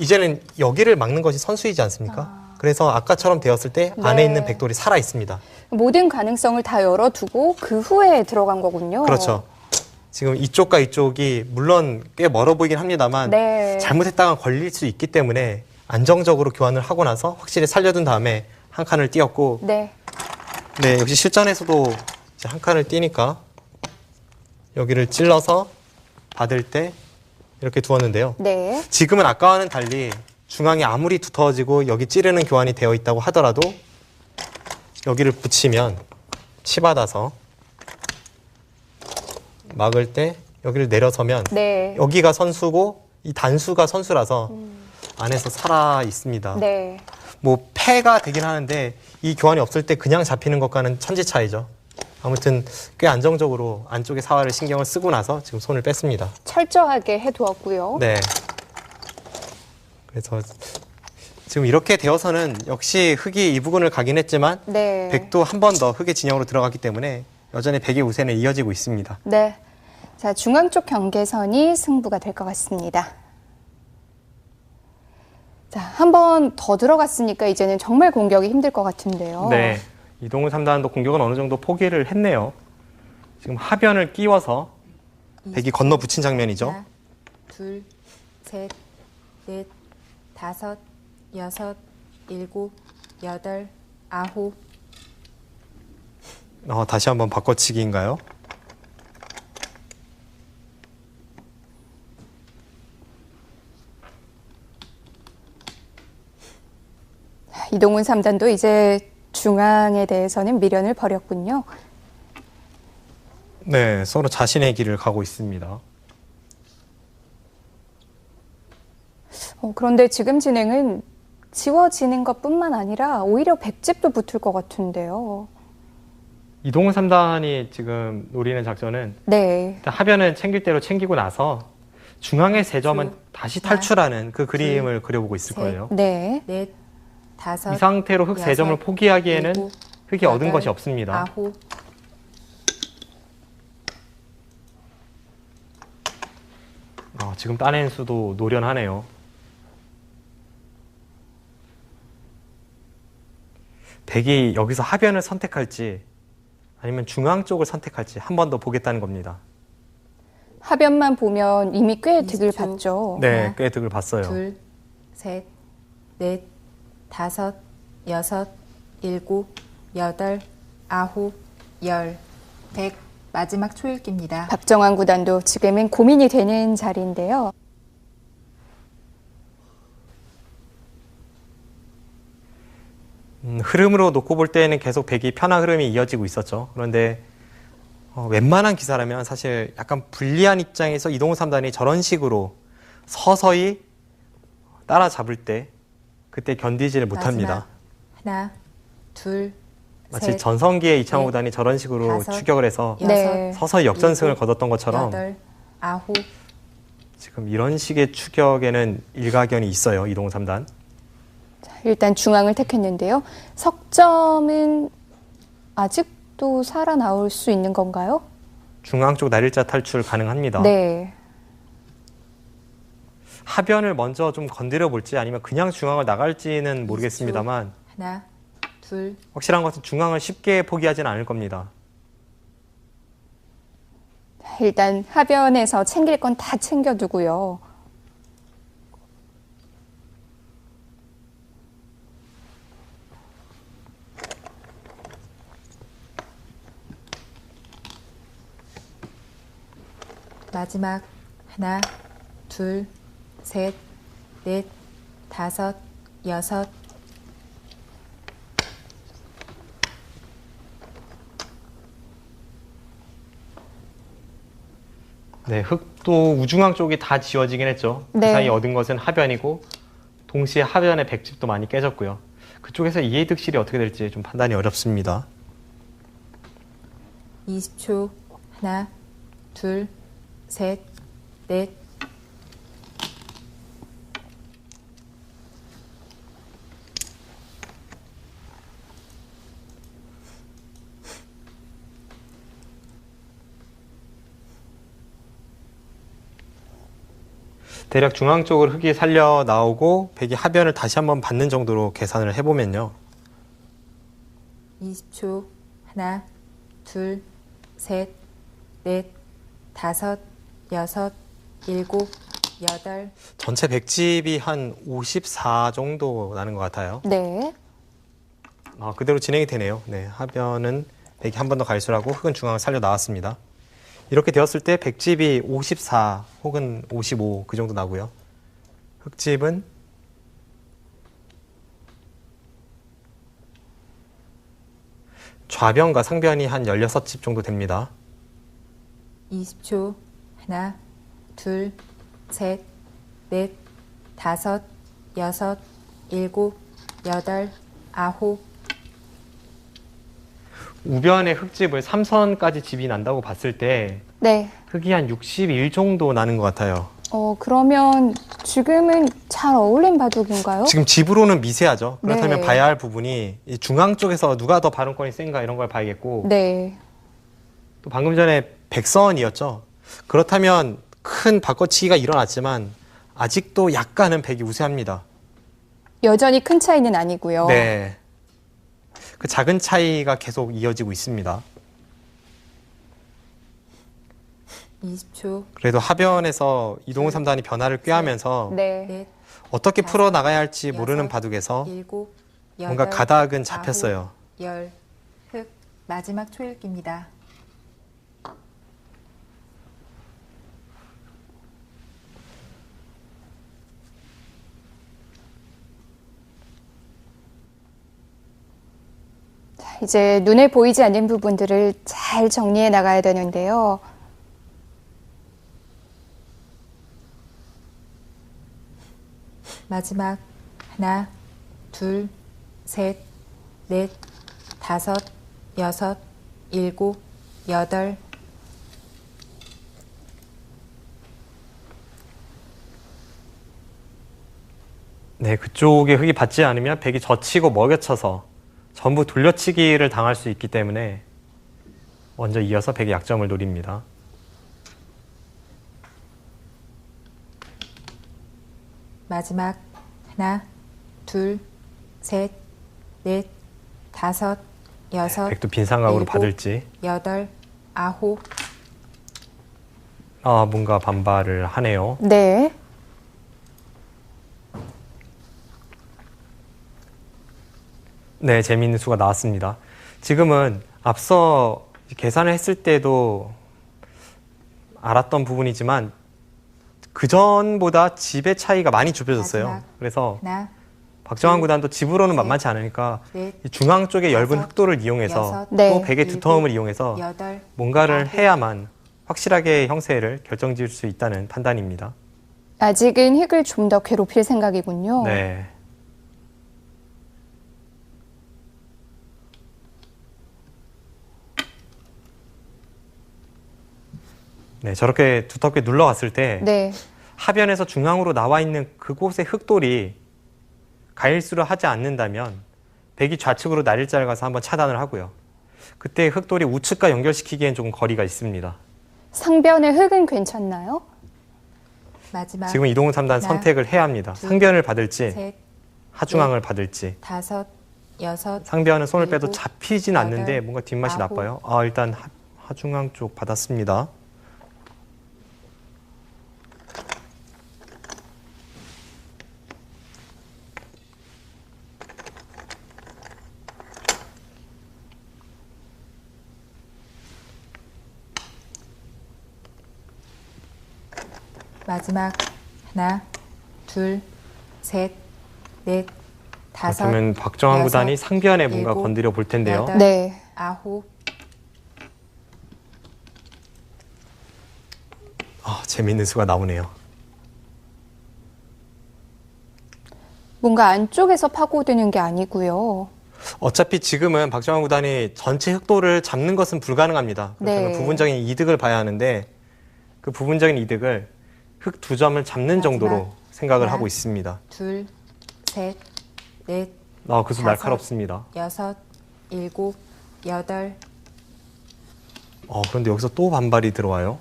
이제는 여기를 막는 것이 선수이지 않습니까? 그래서 아까처럼 되었을 때 안에 네. 있는 백돌이 살아 있습니다. 모든 가능성을 다 열어두고 그 후에 들어간 거군요. 그렇죠. 지금 이쪽과 이쪽이 물론 꽤 멀어 보이긴 합니다만 네. 잘못했다가 걸릴 수 있기 때문에 안정적으로 교환을 하고 나서 확실히 살려둔 다음에 한 칸을 띄었고 네. 네, 역시 실전에서도 이제 한 칸을 띄니까 여기를 찔러서 받을 때 이렇게 두었는데요. 네. 지금은 아까와는 달리 중앙이 아무리 두터워지고 여기 찌르는 교환이 되어 있다고 하더라도 여기를 붙이면 치받아서 막을 때 여기를 내려서면 네. 여기가 선수고 이 단수가 선수라서 안에서 살아 있습니다. 네. 뭐 패가 되긴 하는데 이 교환이 없을 때 그냥 잡히는 것과는 천지 차이죠. 아무튼 꽤 안정적으로 안쪽의 사활을 신경을 쓰고 나서 지금 손을 뺐습니다. 철저하게 해두었고요. 네. 그래서 지금 이렇게 되어서는 역시 흙이 이 부분을 가긴 했지만 네. 백도 한 번 더 흙의 진영으로 들어갔기 때문에 여전히 백의 우세는 이어지고 있습니다. 네. 자, 중앙 쪽 경계선이 승부가 될 것 같습니다. 자, 한 번 더 들어갔으니까 이제는 정말 공격이 힘들 것 같은데요. 네. 이동훈 3단도 공격은 어느 정도 포기를 했네요. 지금 하변을 끼워서 백이 건너 붙인 장면이죠. 하나, 둘, 셋, 넷, 다섯, 여섯, 일곱, 여덟, 아홉. 다시 한번 바꿔치기인가요? 이동훈 3단도 이제 중앙에 대해서는 미련을 버렸군요. 네, 서로 자신의 길을 가고 있습니다. 그런데 지금 진행은 지워지는 것뿐만 아니라 오히려 백집도 붙을 것 같은데요. 이동훈 3단이 지금 노리는 작전은 네. 일단 하변은 챙길 대로 챙기고 나서 중앙의 세 점은 둘, 다시 하나, 탈출하는 그 그림을 그려보고 있을 셋, 거예요. 네. 넷, 다섯, 이 상태로 흙 세 점을 여섯, 포기하기에는 일곱, 흙이 얻은 여덟, 것이 없습니다. 아홉. 지금 따낸 수도 노련하네요. 백이 여기서 하변을 선택할지 아니면 중앙 쪽을 선택할지 한 번 더 보겠다는 겁니다. 하변만 보면 이미 꽤 득을 20초. 봤죠. 네, 하나, 꽤 득을 봤어요. 둘, 셋, 넷, 다섯, 여섯, 일곱, 여덟, 아홉, 열, 백. 마지막 초읽기입니다. 박정환 구단도 지금은 고민이 되는 자리인데요. 흐름으로 놓고 볼 때는 계속 백이 편한 흐름이 이어지고 있었죠. 그런데 웬만한 기사라면 사실 약간 불리한 입장에서 이동훈 3단이 저런 식으로 서서히 따라잡을 때 그때 견디지를 못합니다. 마지막. 하나, 둘, 마치 셋, 전성기의 이창호 넷, 구단이 저런 식으로 다섯, 추격을 해서 네. 서서히 역전승을 일곱, 거뒀던 것처럼 여덟, 아홉, 지금 이런 식의 추격에는 일가견이 있어요. 이동 3단. 일단 중앙을 택했는데요. 석점은 아직도 살아나올 수 있는 건가요? 중앙 쪽 날일자 탈출 가능합니다. 네. 하변을 먼저 좀 건드려 볼지 아니면 그냥 중앙을 나갈지는 모르겠습니다만 하나, 둘, 확실한 것은 중앙을 쉽게 포기하지는 않을 겁니다. 일단 하변에서 챙길 건 다 챙겨두고요. 마지막. 하나, 둘, 셋, 넷, 다섯, 여섯, 네, 흑도 우중앙 쪽이 다 지워지긴 했죠. 그 네. 사이 얻은 것은 하변이고 동시에 하변의 백집도 많이 깨졌고요. 그쪽에서 이해득실이 어떻게 될지 좀 판단이 어렵습니다. 20초. 하나, 둘, 셋, 넷, 대략 중앙 쪽으로 흑이 살려 나오고 백이 하변을 다시 한번 받는 정도로 계산을 해보면요. 20초. 하나, 둘, 셋, 넷, 다섯, 여섯, 일곱, 여덟, 전체 백집이 한 54 정도 나는 것 같아요. 네. 그대로 진행이 되네요. 네, 하변은 백이 한 번 더 갈수하고 흑은 중앙을 살려 나왔습니다. 이렇게 되었을 때 백집이 54 혹은 55 그 정도 나고요. 흑집은 좌변과 상변이 한 16집 정도 됩니다. 20초. 하나, 둘, 셋, 넷, 다섯, 여섯, 일곱, 여덟, 아홉, 우변의 흑집을 3선까지 집이 난다고 봤을 때 네. 흑이 한 61 정도 나는 것 같아요. 그러면 지금은 잘 어울린 바둑인가요? 지금 집으로는 미세하죠. 그렇다면 네. 봐야 할 부분이 이 중앙 쪽에서 누가 더 발언권이 센가 이런 걸 봐야겠고 네. 또 방금 전에 백선이었죠. 그렇다면 큰 바꿔치기가 일어났지만 아직도 약간은 백이 우세합니다. 여전히 큰 차이는 아니고요. 네. 그 작은 차이가 계속 이어지고 있습니다. 20초. 그래도 하변에서 이동훈 3단이 변화를 꾀하면서 네. 넷, 어떻게 다섯, 풀어나가야 할지 모르는 여섯, 바둑에서 일곱, 뭔가 여덟, 가닥은 잡혔어요. 아홉, 열. 흑. 마지막 초읽기입니다. 이제 눈에 보이지 않는 부분들을 잘 정리해 나가야 되는데요. 마지막. 하나, 둘, 셋, 넷, 다섯, 여섯, 일곱, 여덟, 네, 그쪽에 흑이 받지 않으면 백이 젖히고 먹여쳐서 전부 돌려치기를 당할 수 있기 때문에 먼저 이어서 백의 약점을 노립니다. 마지막. 하나, 둘, 셋, 넷, 다섯, 여섯, 백도 빈상각으로 일곱, 받을지. 여덟, 아홉, 뭔가 반발을 하네요. 네. 네, 재미있는 수가 나왔습니다. 지금은 앞서 계산을 했을 때도 알았던 부분이지만 그 전보다 집의 차이가 많이 좁혀졌어요. 마지막. 그래서 하나, 박정환 둘, 구단도 집으로는 셋, 만만치 않으니까 넷, 이 중앙 쪽의 엷은 다섯, 흑도를 이용해서 여섯, 네. 또 백의 일곱, 두터움을 이용해서 여덟, 뭔가를 아홉. 해야만 확실하게 형세를 결정지을 수 있다는 판단입니다. 아직은 흙을 좀 더 괴롭힐 생각이군요. 네. 네, 저렇게 두텁게 눌러갔을 때 네. 하변에서 중앙으로 나와 있는 그곳의 흙돌이 가일수를 하지 않는다면 백이 좌측으로 날일자를 가서 한번 차단을 하고요. 그때 흙돌이 우측과 연결시키기엔 조금 거리가 있습니다. 상변의 흙은 괜찮나요? 마지막 지금 이동훈 3단 선택을 해야 합니다. 상변을 받을지 셋, 하중앙을 받을지. 다섯, 여섯, 상변은 손을 빼도 일곱, 잡히진 여덟, 않는데 뭔가 뒷맛이 아홉. 나빠요. 일단 하중앙 쪽 받았습니다. 마지막 하나, 둘, 셋, 넷, 다섯, 그러면 박정환 여섯, 구단이 상변에 뭔가 일곱, 건드려 볼 텐데요. 여덟, 네. 아홉, 재미있는 수가 나오네요. 뭔가 안쪽에서 파고드는 게 아니고요. 어차피 지금은 박정환 구단이 전체 흑돌을 잡는 것은 불가능합니다. 그렇다면 네. 부분적인 이득을 봐야 하는데 그 부분적인 이득을 흙 2점을 잡는 마지막. 정도로 생각을 하나. 하고 있습니다. 둘, 셋, 넷, 그 수 다섯. 날카롭습니다. 여섯, 일곱, 여덟, 그런데 여기서 또 반발이 들어와요.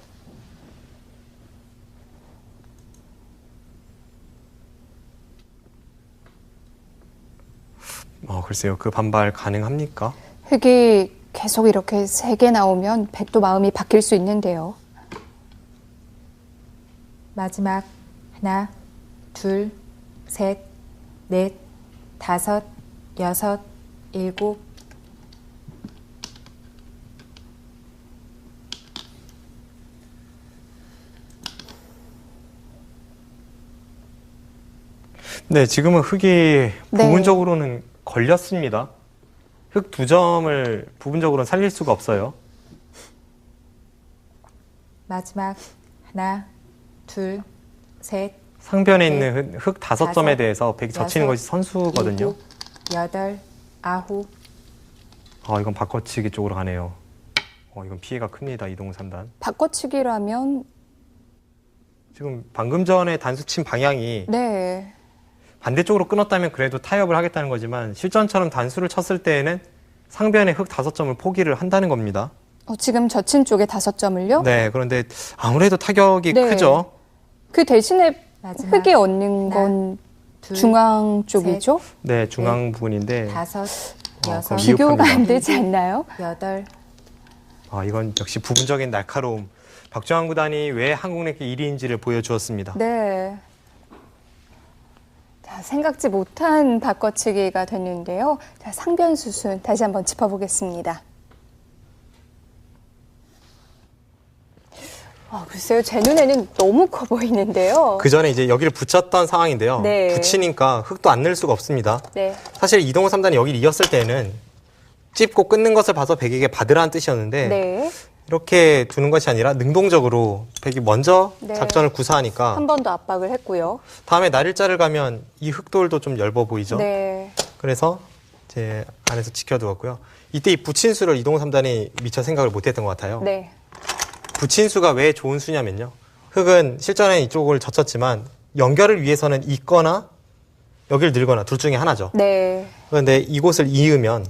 글쎄요. 그 반발 가능합니까? 흙이 계속 이렇게 3개 나오면 백도 마음이 바뀔 수 있는데요. 마지막 하나, 둘, 셋, 넷, 다섯, 여섯, 일곱, 네, 지금은 흙이 네. 부분적으로는 걸렸습니다. 흙 2점을 부분적으로는 살릴 수가 없어요. 마지막 하나, 둘, 셋, 상변에 네. 있는 흙 5점에 다섯, 대해서 백이 젖히는 여섯, 것이 선수거든요. 일곱, 여덟, 아홉, 이건 바꿔치기 쪽으로 가네요. 이건 피해가 큽니다. 이동훈 3단. 바꿔치기라면 지금 방금 전에 단수 친 방향이 네. 반대쪽으로 끊었다면 그래도 타협을 하겠다는 거지만 실전처럼 단수를 쳤을 때에는 상변에 흙 5점을 포기를 한다는 겁니다. 지금 젖힌 쪽에 5점을요? 네, 그런데 아무래도 타격이 네. 크죠. 그 대신에 마지막 흙이 얻는 하나, 건 둘, 중앙 쪽이죠? 네, 중앙 부분인데 다섯, 그럼 여섯, 이유- 비교가 안 일곱, 되지 않나요? 여덟, 이건 역시 부분적인 날카로움. 박정환 구단이 왜 한국 랭킹 1위인지를 보여주었습니다. 네. 자, 생각지 못한 바꿔치기가 됐는데요. 자, 상변 수순 다시 한번 짚어보겠습니다. 글쎄요. 제 눈에는 너무 커 보이는데요. 그 전에 이제 여기를 붙였던 상황인데요. 네. 붙이니까 흙도 안 늘 수가 없습니다. 네. 사실 이동호 3단이 여기를 이었을 때는 찝고 끊는 것을 봐서 백에게 받으라는 뜻이었는데 네. 이렇게 두는 것이 아니라 능동적으로 백이 먼저 네. 작전을 구사하니까 한 번 더 압박을 했고요. 다음에 날일자를 가면 이 흙돌도 좀 엷어 보이죠. 네. 그래서 제 안에서 지켜두었고요. 이때 이 붙인 수를 이동호 3단이 미처 생각을 못했던 것 같아요. 네. 붙인 수가 왜 좋은 수냐면요. 흙은 실전에 이쪽을 젖혔지만 연결을 위해서는 있거나 여기를 늘거나 둘 중에 하나죠. 네. 그런데 이곳을 이으면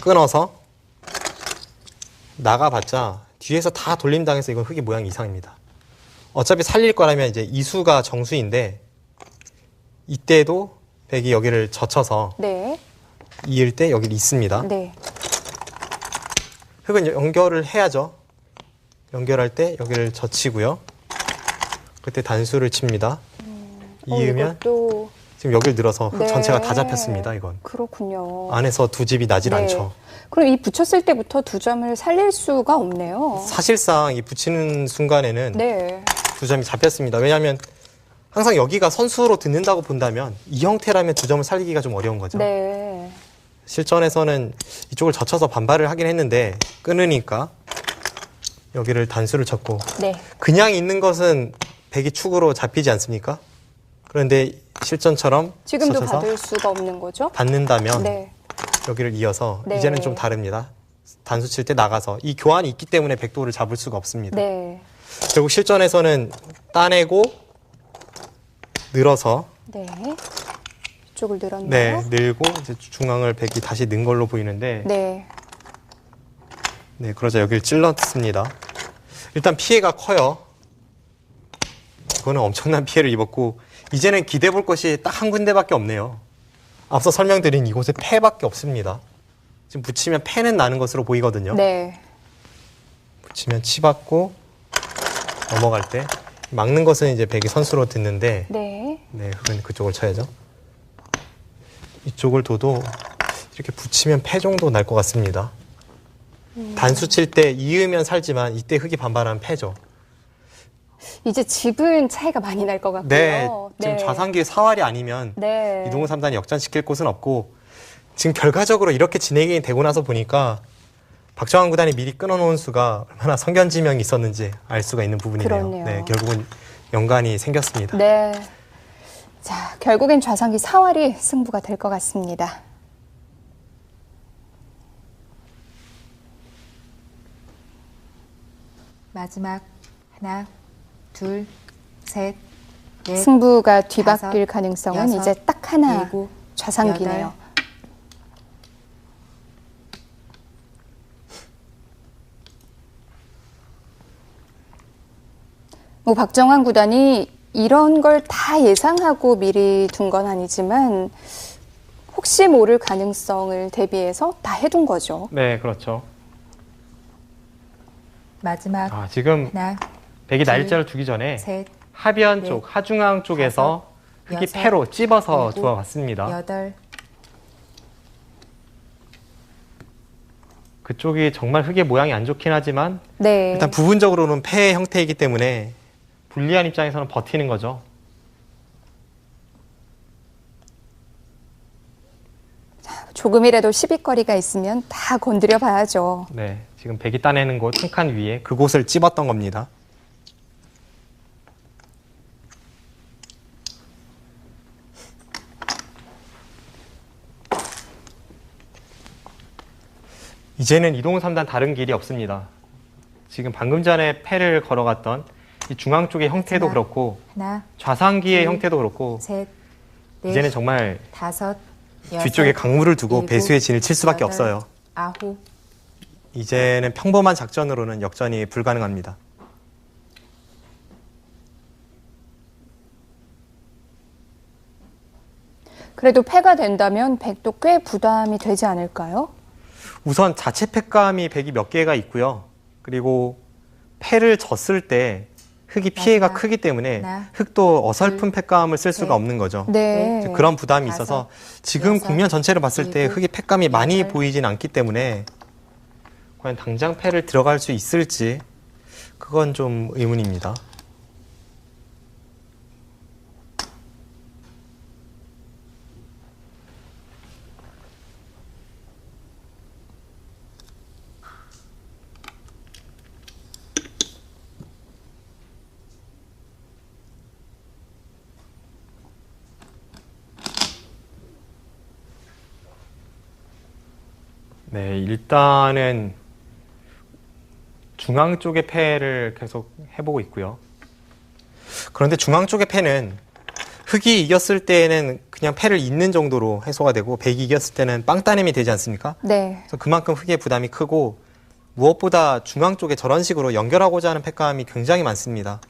끊어서 나가봤자 뒤에서 다 돌림당해서 이건 흙의 모양이 이상입니다. 어차피 살릴 거라면 이제 이수가 정수인데 이때도 백이 여기를 젖혀서 네. 이을 때 여기를 있습니다. 네. 흙은 연결을 해야죠. 연결할 때 여기를 젖히고요. 그때 단수를 칩니다. 이으면 이것도 지금 여기를 늘어서 흙 네. 전체가 다 잡혔습니다. 이건 그렇군요. 안에서 두 집이 나질 네. 않죠. 그럼 이 붙였을 때부터 2점을 살릴 수가 없네요. 사실상 이 붙이는 순간에는 네. 두 점이 잡혔습니다. 왜냐하면 항상 여기가 선수로 듣는다고 본다면 이 형태라면 두 점을 살리기가 좀 어려운 거죠. 네. 실전에서는 이쪽을 젖혀서 반발을 하긴 했는데 끊으니까 여기를 단수를 쳤고 네. 그냥 있는 것은 백이 축으로 잡히지 않습니까? 그런데 실전처럼 지금도 젖혀서 받을 수가 없는 거죠? 받는다면 네. 여기를 이어서 네. 이제는 좀 다릅니다. 단수 칠 때 나가서 이 교환이 있기 때문에 백도를 잡을 수가 없습니다. 네. 결국 실전에서는 따내고 늘어서 네. 이쪽을 늘었나요? 네, 늘고 이제 중앙을 백이 다시 는 걸로 보이는데 네. 네, 그러자 여기를 찔렀습니다. 일단 피해가 커요. 이거는 엄청난 피해를 입었고 이제는 기대 볼 것이 딱 한 군데밖에 없네요. 앞서 설명드린 이곳에 패밖에 없습니다. 지금 붙이면 패는 나는 것으로 보이거든요. 네. 붙이면 치받고 넘어갈 때 막는 것은 이제 백이 선수로 듣는데 네. 네, 흑은 그쪽을 쳐야죠. 이쪽을 둬도 이렇게 붙이면 패 정도 날 것 같습니다. 단수 칠 때 이으면 살지만 이때 흑이 반발하면 패죠. 이제 집은 차이가 많이 날 것 같고요. 네, 지금 좌상기의 사활이 아니면 네. 이동훈 3단이 역전시킬 곳은 없고 지금 결과적으로 이렇게 진행이 되고 나서 보니까 박정환 구단이 미리 끊어놓은 수가 얼마나 성견지명이 있었는지 알 수가 있는 부분이네요. 그렇네요. 네, 결국은 연관이 생겼습니다. 네. 자, 결국엔 좌상기 사활이 승부가 될 것 같습니다. 마지막 하나, 둘, 셋, 넷, 승부가 뒤바뀔 다섯, 가능성은 여섯, 이제 딱 하나 일곱, 좌상기네요. 여덟. 뭐 박정환 구단이 이런 걸 다 예상하고 미리 둔 건 아니지만 혹시 모를 가능성을 대비해서 다 해둔 거죠. 네, 그렇죠. 마지막 아, 지금 하나, 백이 둘, 날짜를 두기 전에 셋, 하변 넷, 쪽, 하중앙 쪽에서 흑이 여섯, 패로 찝어서 일곱, 들어왔습니다. 여덟, 그쪽이 정말 흑의 모양이 안 좋긴 하지만 네. 일단 부분적으로는 패의 형태이기 때문에 불리한 입장에서는 버티는 거죠. 조금이라도 시비거리가 있으면 다 건드려 봐야죠. 네, 지금 백이 따내는 곳 한 칸 위에 그곳을 찝었던 겁니다. 이제는 이동훈 3단 다른 길이 없습니다. 지금 방금 전에 패를 걸어갔던 이 중앙 쪽의 형태도 하나, 그렇고 하나, 좌상기의 둘, 형태도 그렇고 셋, 넷, 이제는 정말 다섯, 여섯, 뒤쪽에 강물을 두고 일곱, 배수의 진을 칠 수밖에 여덟, 없어요. 아홉, 이제는 평범한 작전으로는 역전이 불가능합니다. 그래도 패가 된다면 백도 꽤 부담이 되지 않을까요? 우선 자체 패감이 백이 몇 개가 있고요. 그리고 패를 졌을 때 흑이 피해가 마지막 크기 때문에 하나, 흑도 어설픈 둘, 패감을 쓸 수가 셋, 없는 거죠. 네. 그런 부담이 다섯, 있어서 지금 여섯, 국면 전체를 봤을 때 일곱, 흑이 패감이 많이 여덟. 보이진 않기 때문에 과연 당장 패를 들어갈 수 있을지 그건 좀 의문입니다. 네, 일단은 중앙 쪽의 패를 계속 해보고 있고요. 그런데 중앙 쪽의 패는 흑이 이겼을 때에는 그냥 패를 잇는 정도로 해소가 되고 백이 이겼을 때는 빵 따냄이 되지 않습니까? 네. 그래서 그만큼 흑의 부담이 크고 무엇보다 중앙 쪽에 저런 식으로 연결하고자 하는 패감이 굉장히 많습니다.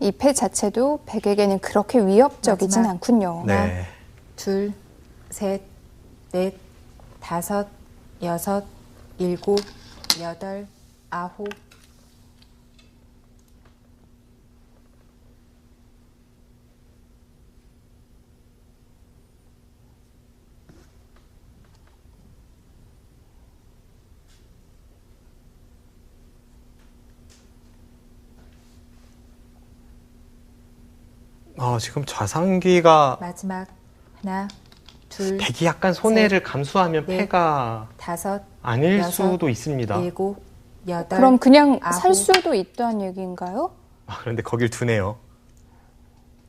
이 패 자체도 백에게는 그렇게 위협적이진 마지막. 않군요. 네. 둘, 셋, 넷, 다섯, 여섯, 일곱, 여덟, 아홉, 지금 좌상귀가 마지막 하나, 둘, 백이 약간 손해를 감수하면 넷, 패가 다섯, 아닐 여섯, 수도 있습니다. 일곱, 여덟, 그럼 그냥 아홉. 살 수도 있다는 얘기인가요? 아, 그런데 거길 두네요.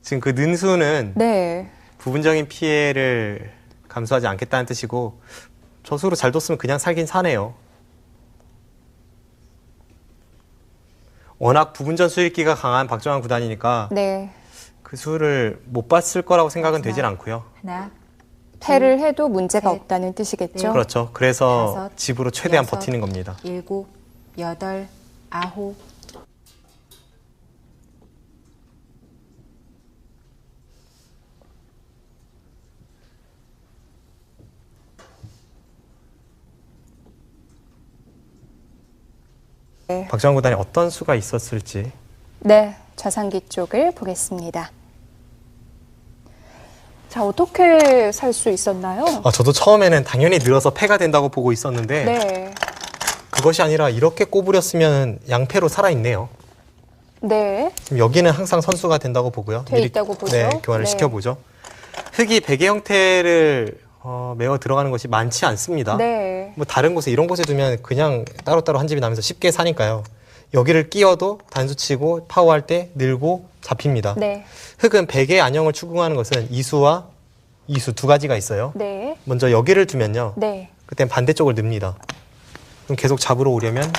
지금 그 는수는 네. 부분적인 피해를 감수하지 않겠다는 뜻이고 저 수로 잘 뒀으면 그냥 살긴 사네요. 워낙 부분전 수익기가 강한 박정환 구단이니까 네. 그 수를 못 봤을 거라고 생각은 되질 하나. 않고요. 하나, 패를 해도 문제가 셋, 없다는 뜻이겠죠? 그렇죠. 그래서 다섯, 집으로 최대한 여섯. 버티는 겁니다. 일곱, 여덟, 아홉. 박정환 구단이 어떤 수가 있었을지. 네, 좌상기 쪽을 보겠습니다. 자, 어떻게 살 수 있었나요? 저도 처음에는 당연히 늘어서 패가 된다고 보고 있었는데 네. 그것이 아니라 이렇게 꼬부렸으면 양패로 살아있네요. 네. 지금 여기는 항상 선수가 된다고 보고요. 돼 있다고 보죠. 네, 교환을 네. 시켜보죠. 흙이 베개 형태를 메워 들어가는 것이 많지 않습니다. 네. 뭐 다른 곳에 이런 곳에 두면 그냥 따로따로 한 집이 나면서 쉽게 사니까요. 여기를 끼워도 단수치고 파워할 때 늘고 잡힙니다. 네. 흙은 베개 안형을 추궁하는 것은 이수와 이수 두 가지가 있어요. 네. 먼저 여기를 두면요. 네. 그땐 반대쪽을 늡니다. 그럼 계속 잡으러 오려면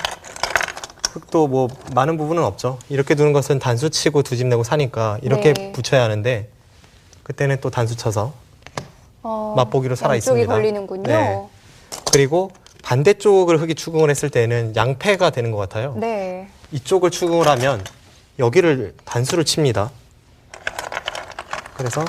흙도 뭐 많은 부분은 없죠. 이렇게 두는 것은 단수 치고 두 집 내고 사니까 이렇게 네. 붙여야 하는데 그때는 또 단수 쳐서 맛보기로 살아 양쪽이 있습니다. 걸리는군요. 네. 그리고 반대쪽을 흙이 추궁을 했을 때는 양패가 되는 것 같아요. 네. 이쪽을 추궁을 하면 여기를 단수를 칩니다. 그래서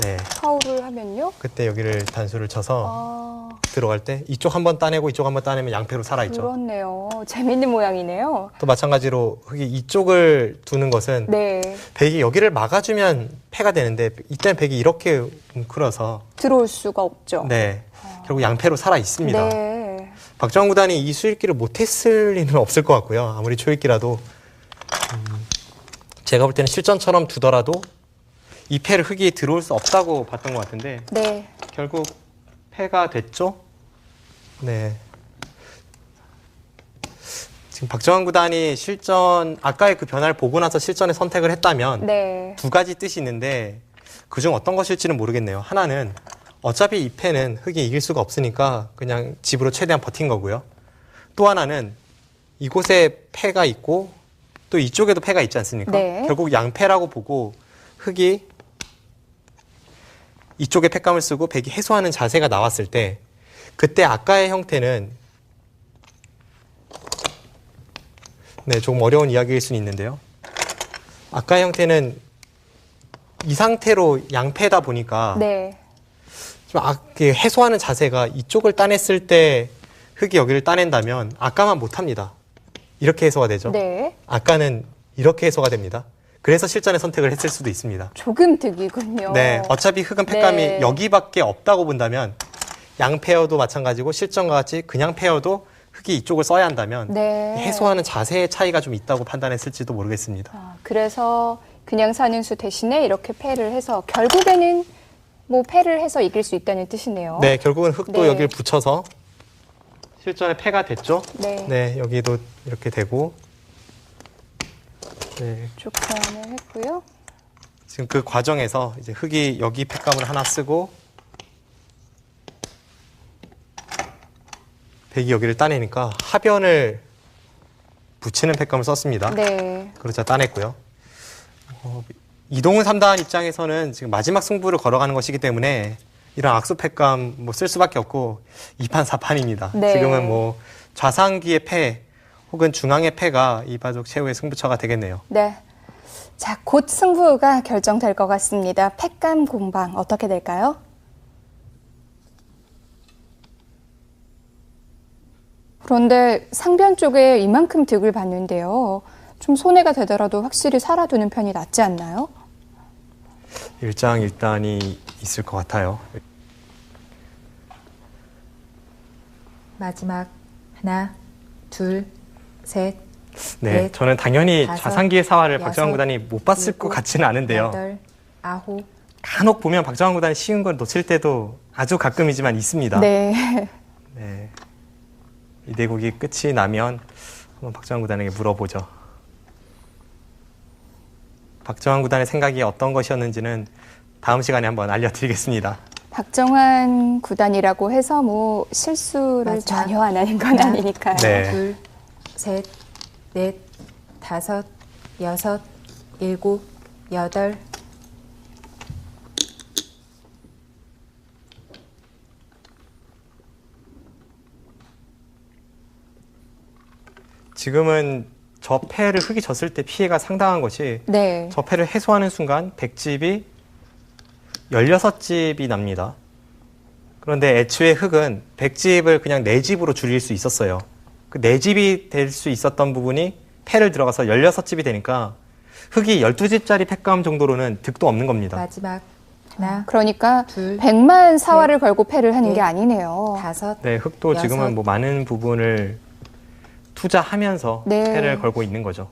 네, 파울을 하면요. 그때 여기를 단수를 쳐서 아, 들어갈 때 이쪽 한번 따내고 이쪽 한번 따내면 양패로 살아있죠. 그렇네요. 재밌는 모양이네요. 또 마찬가지로 흙이 이쪽을 두는 것은 네. 백이 여기를 막아주면 패가 되는데 이때는 백이 이렇게 웅크러서 들어올 수가 없죠. 네, 결국 양패로 살아 있습니다. 네. 박정환 구단이 이 수익기를 못했을 리는 없을 것 같고요. 아무리 초익기라도 제가 볼 때는 실전처럼 두더라도 이 패를 흙이 들어올 수 없다고 봤던 것 같은데 네. 결국 패가 됐죠. 네. 지금 박정환 구단이 실전 아까의 그 변화를 보고 나서 실전에 선택을 했다면 네. 두 가지 뜻이 있는데 그중 어떤 것일지는 모르겠네요. 하나는 어차피 이 패는 흙이 이길 수가 없으니까 그냥 집으로 최대한 버틴 거고요. 또 하나는 이곳에 패가 있고 또 이쪽에도 패가 있지 않습니까? 네. 결국 양패라고 보고 흙이 이쪽에 패감을 쓰고 백이 해소하는 자세가 나왔을 때 그때 아까의 형태는 네, 조금 어려운 이야기일 수는 있는데요. 아까의 형태는 이 상태로 양패다 보니까 네. 좀 해소하는 자세가 이쪽을 따냈을 때 흙이 여기를 따낸다면 아까만 못합니다. 이렇게 해소가 되죠. 네. 아까는 이렇게 해소가 됩니다. 그래서 실전에 선택을 했을 수도 있습니다. 조금 득이군요. 네, 어차피 흙은 패감이 네. 여기밖에 없다고 본다면 양페어도 마찬가지고 실전과 같이 그냥 페어도 흙이 이쪽을 써야 한다면 네. 해소하는 자세의 차이가 좀 있다고 판단했을지도 모르겠습니다. 그래서 그냥 사는 수 대신에 이렇게 패를 해서 결국에는 뭐 패를 해서 이길 수 있다는 뜻이네요. 네, 결국은 흙도 네. 여기를 붙여서 실전에 패가 됐죠. 네. 네, 여기도 이렇게 되고 네, 쭉 교환을 했고요. 지금 그 과정에서 이제 흙이 여기 패감을 하나 쓰고 백이 여기를 따내니까 하변을 붙이는 패감을 썼습니다. 네. 그렇죠, 따냈고요. 이동훈 3단 입장에서는 지금 마지막 승부를 걸어가는 것이기 때문에 이런 악수 패감 뭐 쓸 수밖에 없고 2판 4판입니다. 네. 지금은 뭐 좌상기의 패 혹은 중앙의 패가 이 바둑 최후의 승부처가 되겠네요. 네. 자, 곧 승부가 결정될 것 같습니다. 패감 공방 어떻게 될까요? 그런데 상변 쪽에 이만큼 득을 봤는데요. 좀 손해가 되더라도 확실히 살아두는 편이 낫지 않나요? 일장일단이 있을 것 같아요. 마지막 하나, 둘, 셋, 네, 넷, 저는 당연히 다섯, 좌상기의 사활을 여섯, 박정환 구단이 못 봤을 것 일곱, 같지는 않은데요. 여덟, 아홉. 간혹 보면 박정환 구단이 쉬운 걸 놓칠 때도 아주 가끔이지만 있습니다. 네. 네. 이 대국이 끝이 나면 한번 박정환 구단에게 물어보죠. 박정환 구단의 생각이 어떤 것이었는지는 다음 시간에 한번 알려드리겠습니다. 박정환 구단이라고 해서 뭐 실수를 마지막. 전혀 안 하는 건 하나, 아니니까요. 네. 둘, 셋, 넷, 다섯, 여섯, 일곱, 여덟. 지금은 저 패를 흙이 졌을 때 피해가 상당한 것이 네. 저 패를 해소하는 순간 100집이 16집이 납니다. 그런데 애초에 흙은 100집을 그냥 4집으로 줄일 수 있었어요. 그 4집이 될 수 있었던 부분이 패를 들어가서 16집이 되니까 흙이 12집짜리 패감 정도로는 득도 없는 겁니다. 마지막 하나, 그러니까 둘, 100만 사활을 걸고 패를 하는 넷, 게 아니네요. 다섯, 네, 흙도 여섯. 지금은 뭐 많은 부분을 투자하면서 네. 패를 걸고 있는 거죠.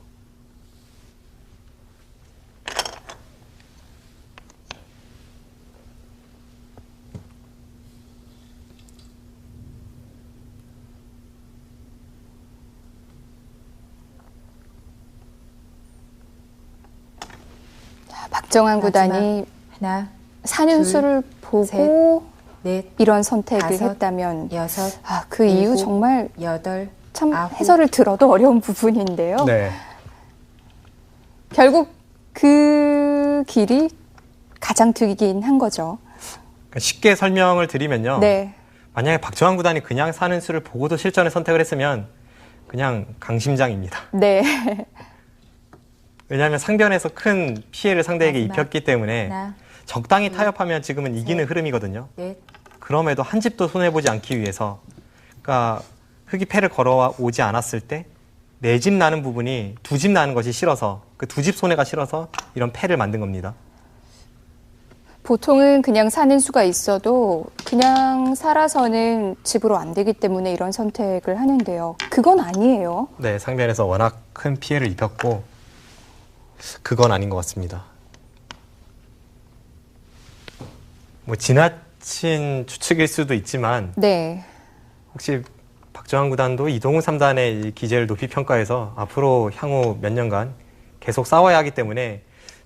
박정환 마지막. 구단이 하나, 사는 둘, 수를 보고 셋, 넷, 이런 선택을 다섯, 했다면 여섯, 그 이유 일곱, 정말 여덟, 참 아홉. 해설을 들어도 어려운 부분인데요. 네. 결국 그 길이 가장 득이긴 한 거죠. 그러니까 쉽게 설명을 드리면요. 네. 만약에 박정환 구단이 그냥 사는 수를 보고도 실전을 선택을 했으면 그냥 강심장입니다. 네. 왜냐하면 상변에서 큰 피해를 상대에게 마지막. 입혔기 때문에 하나, 적당히 타협하면 지금은 이기는 흐름이거든요. 넷, 그럼에도 한 집도 손해보지 않기 위해서 그러니까 흙이 패를 걸어오지 않았을 때 4집 나는 부분이 2집 나는 것이 싫어서 그 2집 손해가 싫어서 이런 패를 만든 겁니다. 보통은 그냥 사는 수가 있어도 그냥 살아서는 집으로 안 되기 때문에 이런 선택을 하는데요. 그건 아니에요. 네, 상변에서 워낙 큰 피해를 입혔고 그건 아닌 것 같습니다. 뭐 지나친 추측일 수도 있지만 네. 혹시 박정환 구단도 이동훈 3단의 이 기재를 높이 평가해서 앞으로 향후 몇 년간 계속 싸워야 하기 때문에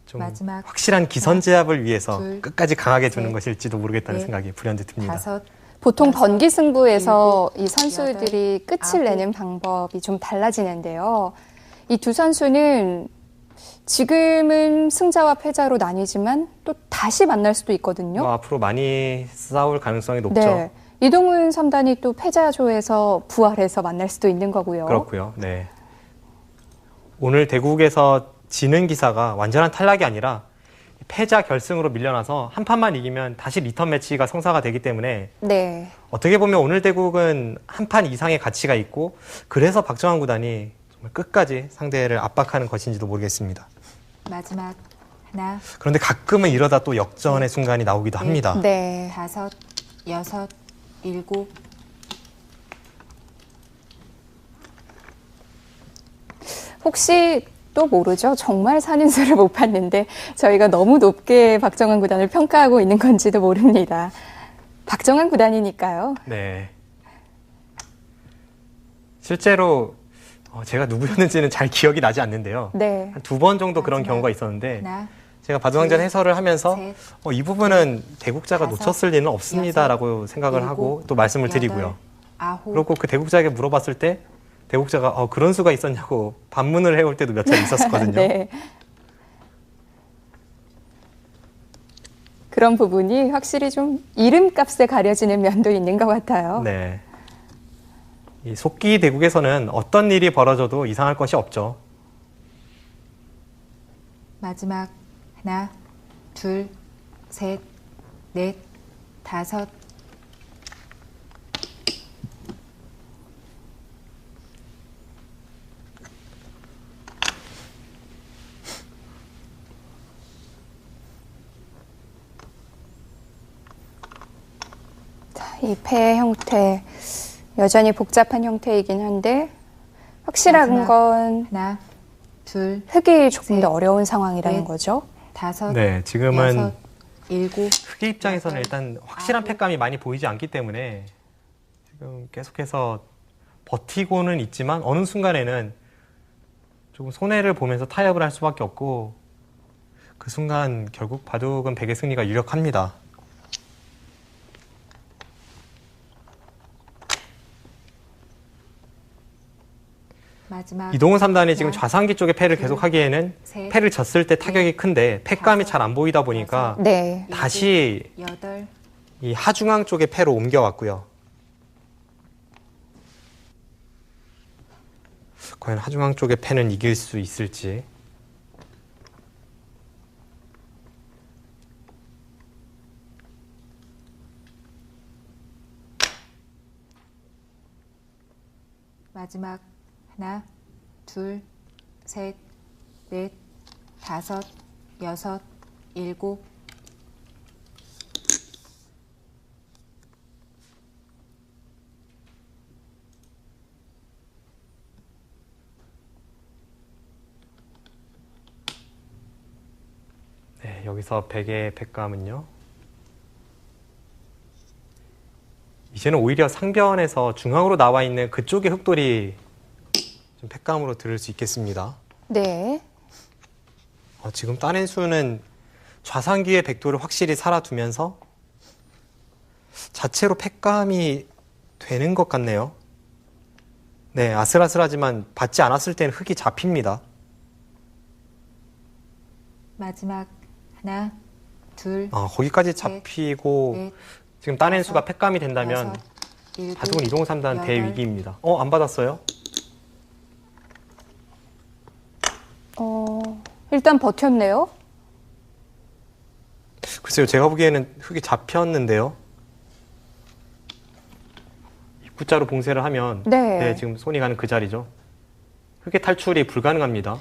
좀 마지막. 확실한 기선제압을 위해서 둘, 끝까지 강하게 두는 셋, 것일지도 모르겠다는 넷, 생각이 불현듯 듭니다. 다섯, 보통 여섯, 번기 승부에서 일곱, 이 선수들이 여덟, 끝을 아홉. 내는 방법이 좀 달라지는데요. 이 두 선수는 지금은 승자와 패자로 나뉘지만 또 다시 만날 수도 있거든요. 뭐 앞으로 많이 싸울 가능성이 높죠. 네. 이동훈 3단이 또 패자조에서 부활해서 만날 수도 있는 거고요. 그렇고요. 네. 오늘 대국에서 지는 기사가 완전한 탈락이 아니라 패자 결승으로 밀려나서 한 판만 이기면 다시 리턴 매치가 성사가 되기 때문에 네. 어떻게 보면 오늘 대국은 한 판 이상의 가치가 있고 그래서 박정환 구단이 정말 끝까지 상대를 압박하는 것인지도 모르겠습니다. 마지막 하나, 그런데 가끔은 이러다 또 역전의 순간이 나오기도 합니다. 네. 다섯, 여섯, 일곱. 혹시 또 모르죠. 정말 사는 수를 못 봤는데 저희가 너무 높게 박정환 구단을 평가하고 있는 건지도 모릅니다. 박정환 구단이니까요. 네. 실제로 제가 누구였는지는 잘 기억이 나지 않는데요. 네. 한 2번 정도 그런 마지막. 경우가 있었는데 하나, 제가 바둑왕전 둘, 해설을 하면서 셋, 이 부분은 대국자가 다섯, 놓쳤을 리는 없습니다라고 생각을 일곱, 하고 또 말씀을 여덟, 드리고요. 아홉. 그리고 그 대국자에게 물어봤을 때 대국자가 그런 수가 있었냐고 반문을 해올 때도 몇 차례 있었거든요. 네. 그런 부분이 확실히 좀 이름값에 가려지는 면도 있는 것 같아요. 네. 이 속기 대국에서는 어떤 일이 벌어져도 이상할 것이 없죠. 마지막 하나, 둘, 셋, 넷, 다섯. 이 패 형태 여전히 복잡한 형태이긴 한데 확실한 마지막. 건 하나, 둘, 흙이 조금 셋, 더 어려운 상황이라는 넷. 거죠. 다섯, 네, 지금은 여섯, 일곱. 흑의 입장에서는 여덟, 일단 확실한 아홉. 패감이 많이 보이지 않기 때문에 지금 계속해서 버티고는 있지만 어느 순간에는 조금 손해를 보면서 타협을 할 수밖에 없고 그 순간 결국 바둑은 백의 승리가 유력합니다. 마지막 이동훈 3단이 지금 하나, 좌상기 쪽에 패를 둘, 계속하기에는 셋, 패를 졌을 때 타격이 큰데 패감이 잘 안 보이다 보니까 네. 다시 8, 이 하중앙 쪽에 패로 옮겨왔고요. 과연 하중앙 쪽의 패는 이길 수 있을지. 마지막 하나, 둘, 셋, 넷, 다섯, 여섯, 일곱. 네, 여기서 백의 패감은요. 이제는 오히려 상변에서 중앙으로 나와 있는 그쪽의 흑돌이 좀 패감으로 들을 수 있겠습니다. 네. 지금 따낸 수는 좌상귀의 백돌을 확실히 살아두면서 자체로 패감이 되는 것 같네요. 네, 아슬아슬하지만 받지 않았을 때는 흑이 잡힙니다. 마지막 하나, 둘, 거기까지 잡히고 넷, 지금 따낸 다섯, 수가 패감이 된다면 여섯, 일곱, 바둑은 이동 3단 여덟. 대위기입니다. 안 받았어요? 일단 버텼네요. 글쎄요, 제가 보기에는 흑이 잡혔는데요. 입구자로 봉쇄를 하면 네. 지금 손이 가는 그 자리죠. 흑의 탈출이 불가능합니다.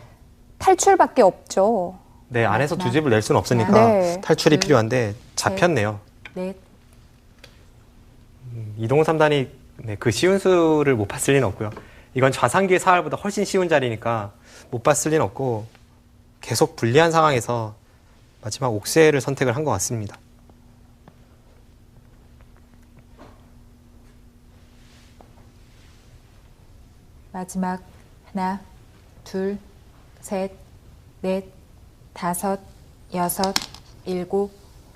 탈출밖에 없죠. 네, 안에서 하나, 두 집을 낼 수는 없으니까 네. 탈출이 둘, 필요한데 잡혔네요. 넷, 이동훈 3단이 그 쉬운 수를 못 봤을 리는 없고요. 이건 좌상귀의 사활보다 훨씬 쉬운 자리니까 못 봤을 리는 없고 계속 불리한 상황에서 마지막 옥새를 선택을 한 것 같습니다. 마지막 하나, 둘, 셋, 넷, 다섯, 여섯, 일곱,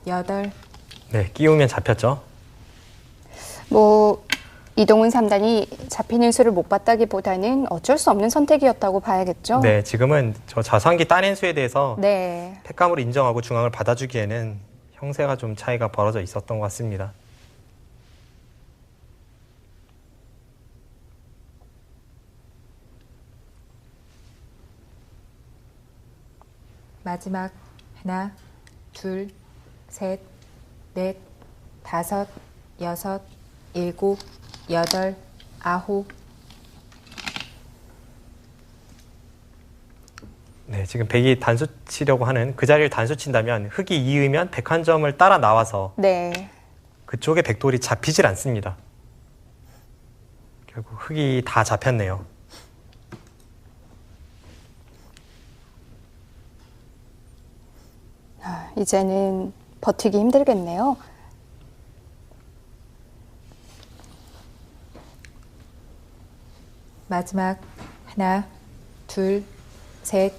여덟. 네, 끼우면 잡혔죠. 뭐 이동훈 3단이 잡히는 수를 못 봤다기보다는 어쩔 수 없는 선택이었다고 봐야겠죠. 네, 지금은 저 좌상귀 따낸 수에 대해서 네. 패감으로 인정하고 중앙을 받아주기에는 형세가 좀 차이가 벌어져 있었던 것 같습니다. 마지막 하나, 둘, 셋, 넷, 다섯, 여섯, 일곱, 여덟, 아홉. 네, 지금 백이 단수 치려고 하는 그 자리를 단수 친다면 흑이 이으면 백 한 점을 따라 나와서 네. 그쪽에 백돌이 잡히질 않습니다. 결국 흑이 다 잡혔네요. 이제는 버티기 힘들겠네요. 마지막 하나, 둘, 셋,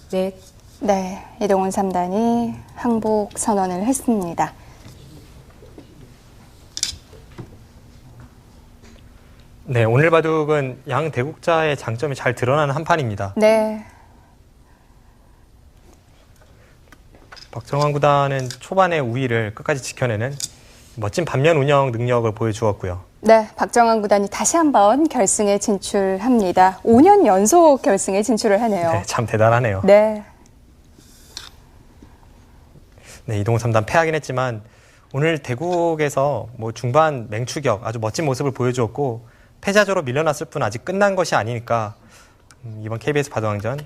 넷. 네. 이동훈 3단이 항복 선언을 했습니다. 네, 오늘 바둑은 양 대국자의 장점이 잘 드러나는 한판입니다. 네. 박정환 구단은 초반의 우위를 끝까지 지켜내는 멋진 반면 운영 능력을 보여주었고요. 네, 박정환 구단이 다시 한번 결승에 진출합니다. 5년 연속 결승에 진출을 하네요. 네, 참 대단하네요. 네. 네, 이동훈 3단 패하긴 했지만 오늘 대국에서 뭐 중반 맹추격 아주 멋진 모습을 보여주었고 패자조로 밀려났을 뿐 아직 끝난 것이 아니니까 이번 KBS 바둑왕전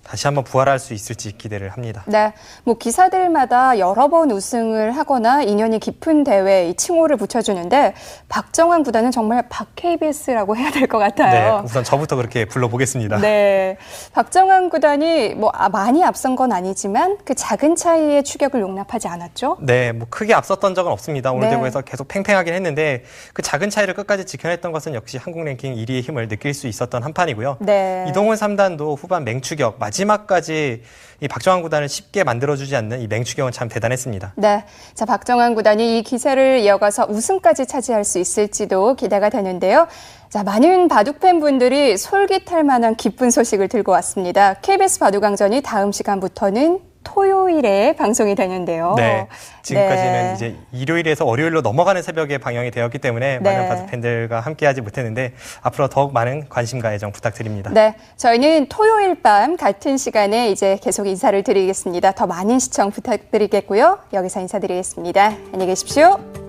다시 한번 부활할 수 있을지 기대를 합니다. 네, 뭐 기사들마다 여러 번 우승을 하거나 인연이 깊은 대회에 이 칭호를 붙여주는데 박정환 구단은 정말 박 KBS라고 해야 될 것 네, 같아요. 우선 저부터 그렇게 불러보겠습니다. 네, 박정환 구단이 뭐 많이 앞선 건 아니지만 그 작은 차이의 추격을 용납하지 않았죠. 네, 뭐 크게 앞섰던 적은 없습니다. 오늘 네. 대구에서 계속 팽팽하긴 했는데 그 작은 차이를 끝까지 지켜냈던 것은 역시 한국 랭킹 1위의 힘을 느낄 수 있었던 한 판이고요. 네. 이동훈 3단도 후반 맹추격, 마지막까지 이 박정환 구단을 쉽게 만들어주지 않는 이 맹추격은 참 대단했습니다. 네, 자 박정환 구단이 이 기세를 이어가서 우승까지 차지할 수 있을지도 기대가 되는데요. 자, 많은 바둑 팬분들이 솔깃할 만한 기쁜 소식을 들고 왔습니다. KBS 바둑왕전이 다음 시간부터는 토요일에 방송이 되는데요. 네, 지금까지는 네. 이제 일요일에서 월요일로 넘어가는 새벽에 방영이 되었기 때문에 네. 많은 바둑 팬들과 함께하지 못했는데 앞으로 더욱 많은 관심과 애정 부탁드립니다. 네, 저희는 토요일 밤 같은 시간에 이제 계속 인사를 드리겠습니다. 더 많은 시청 부탁드리겠고요. 여기서 인사드리겠습니다. 안녕히 계십시오.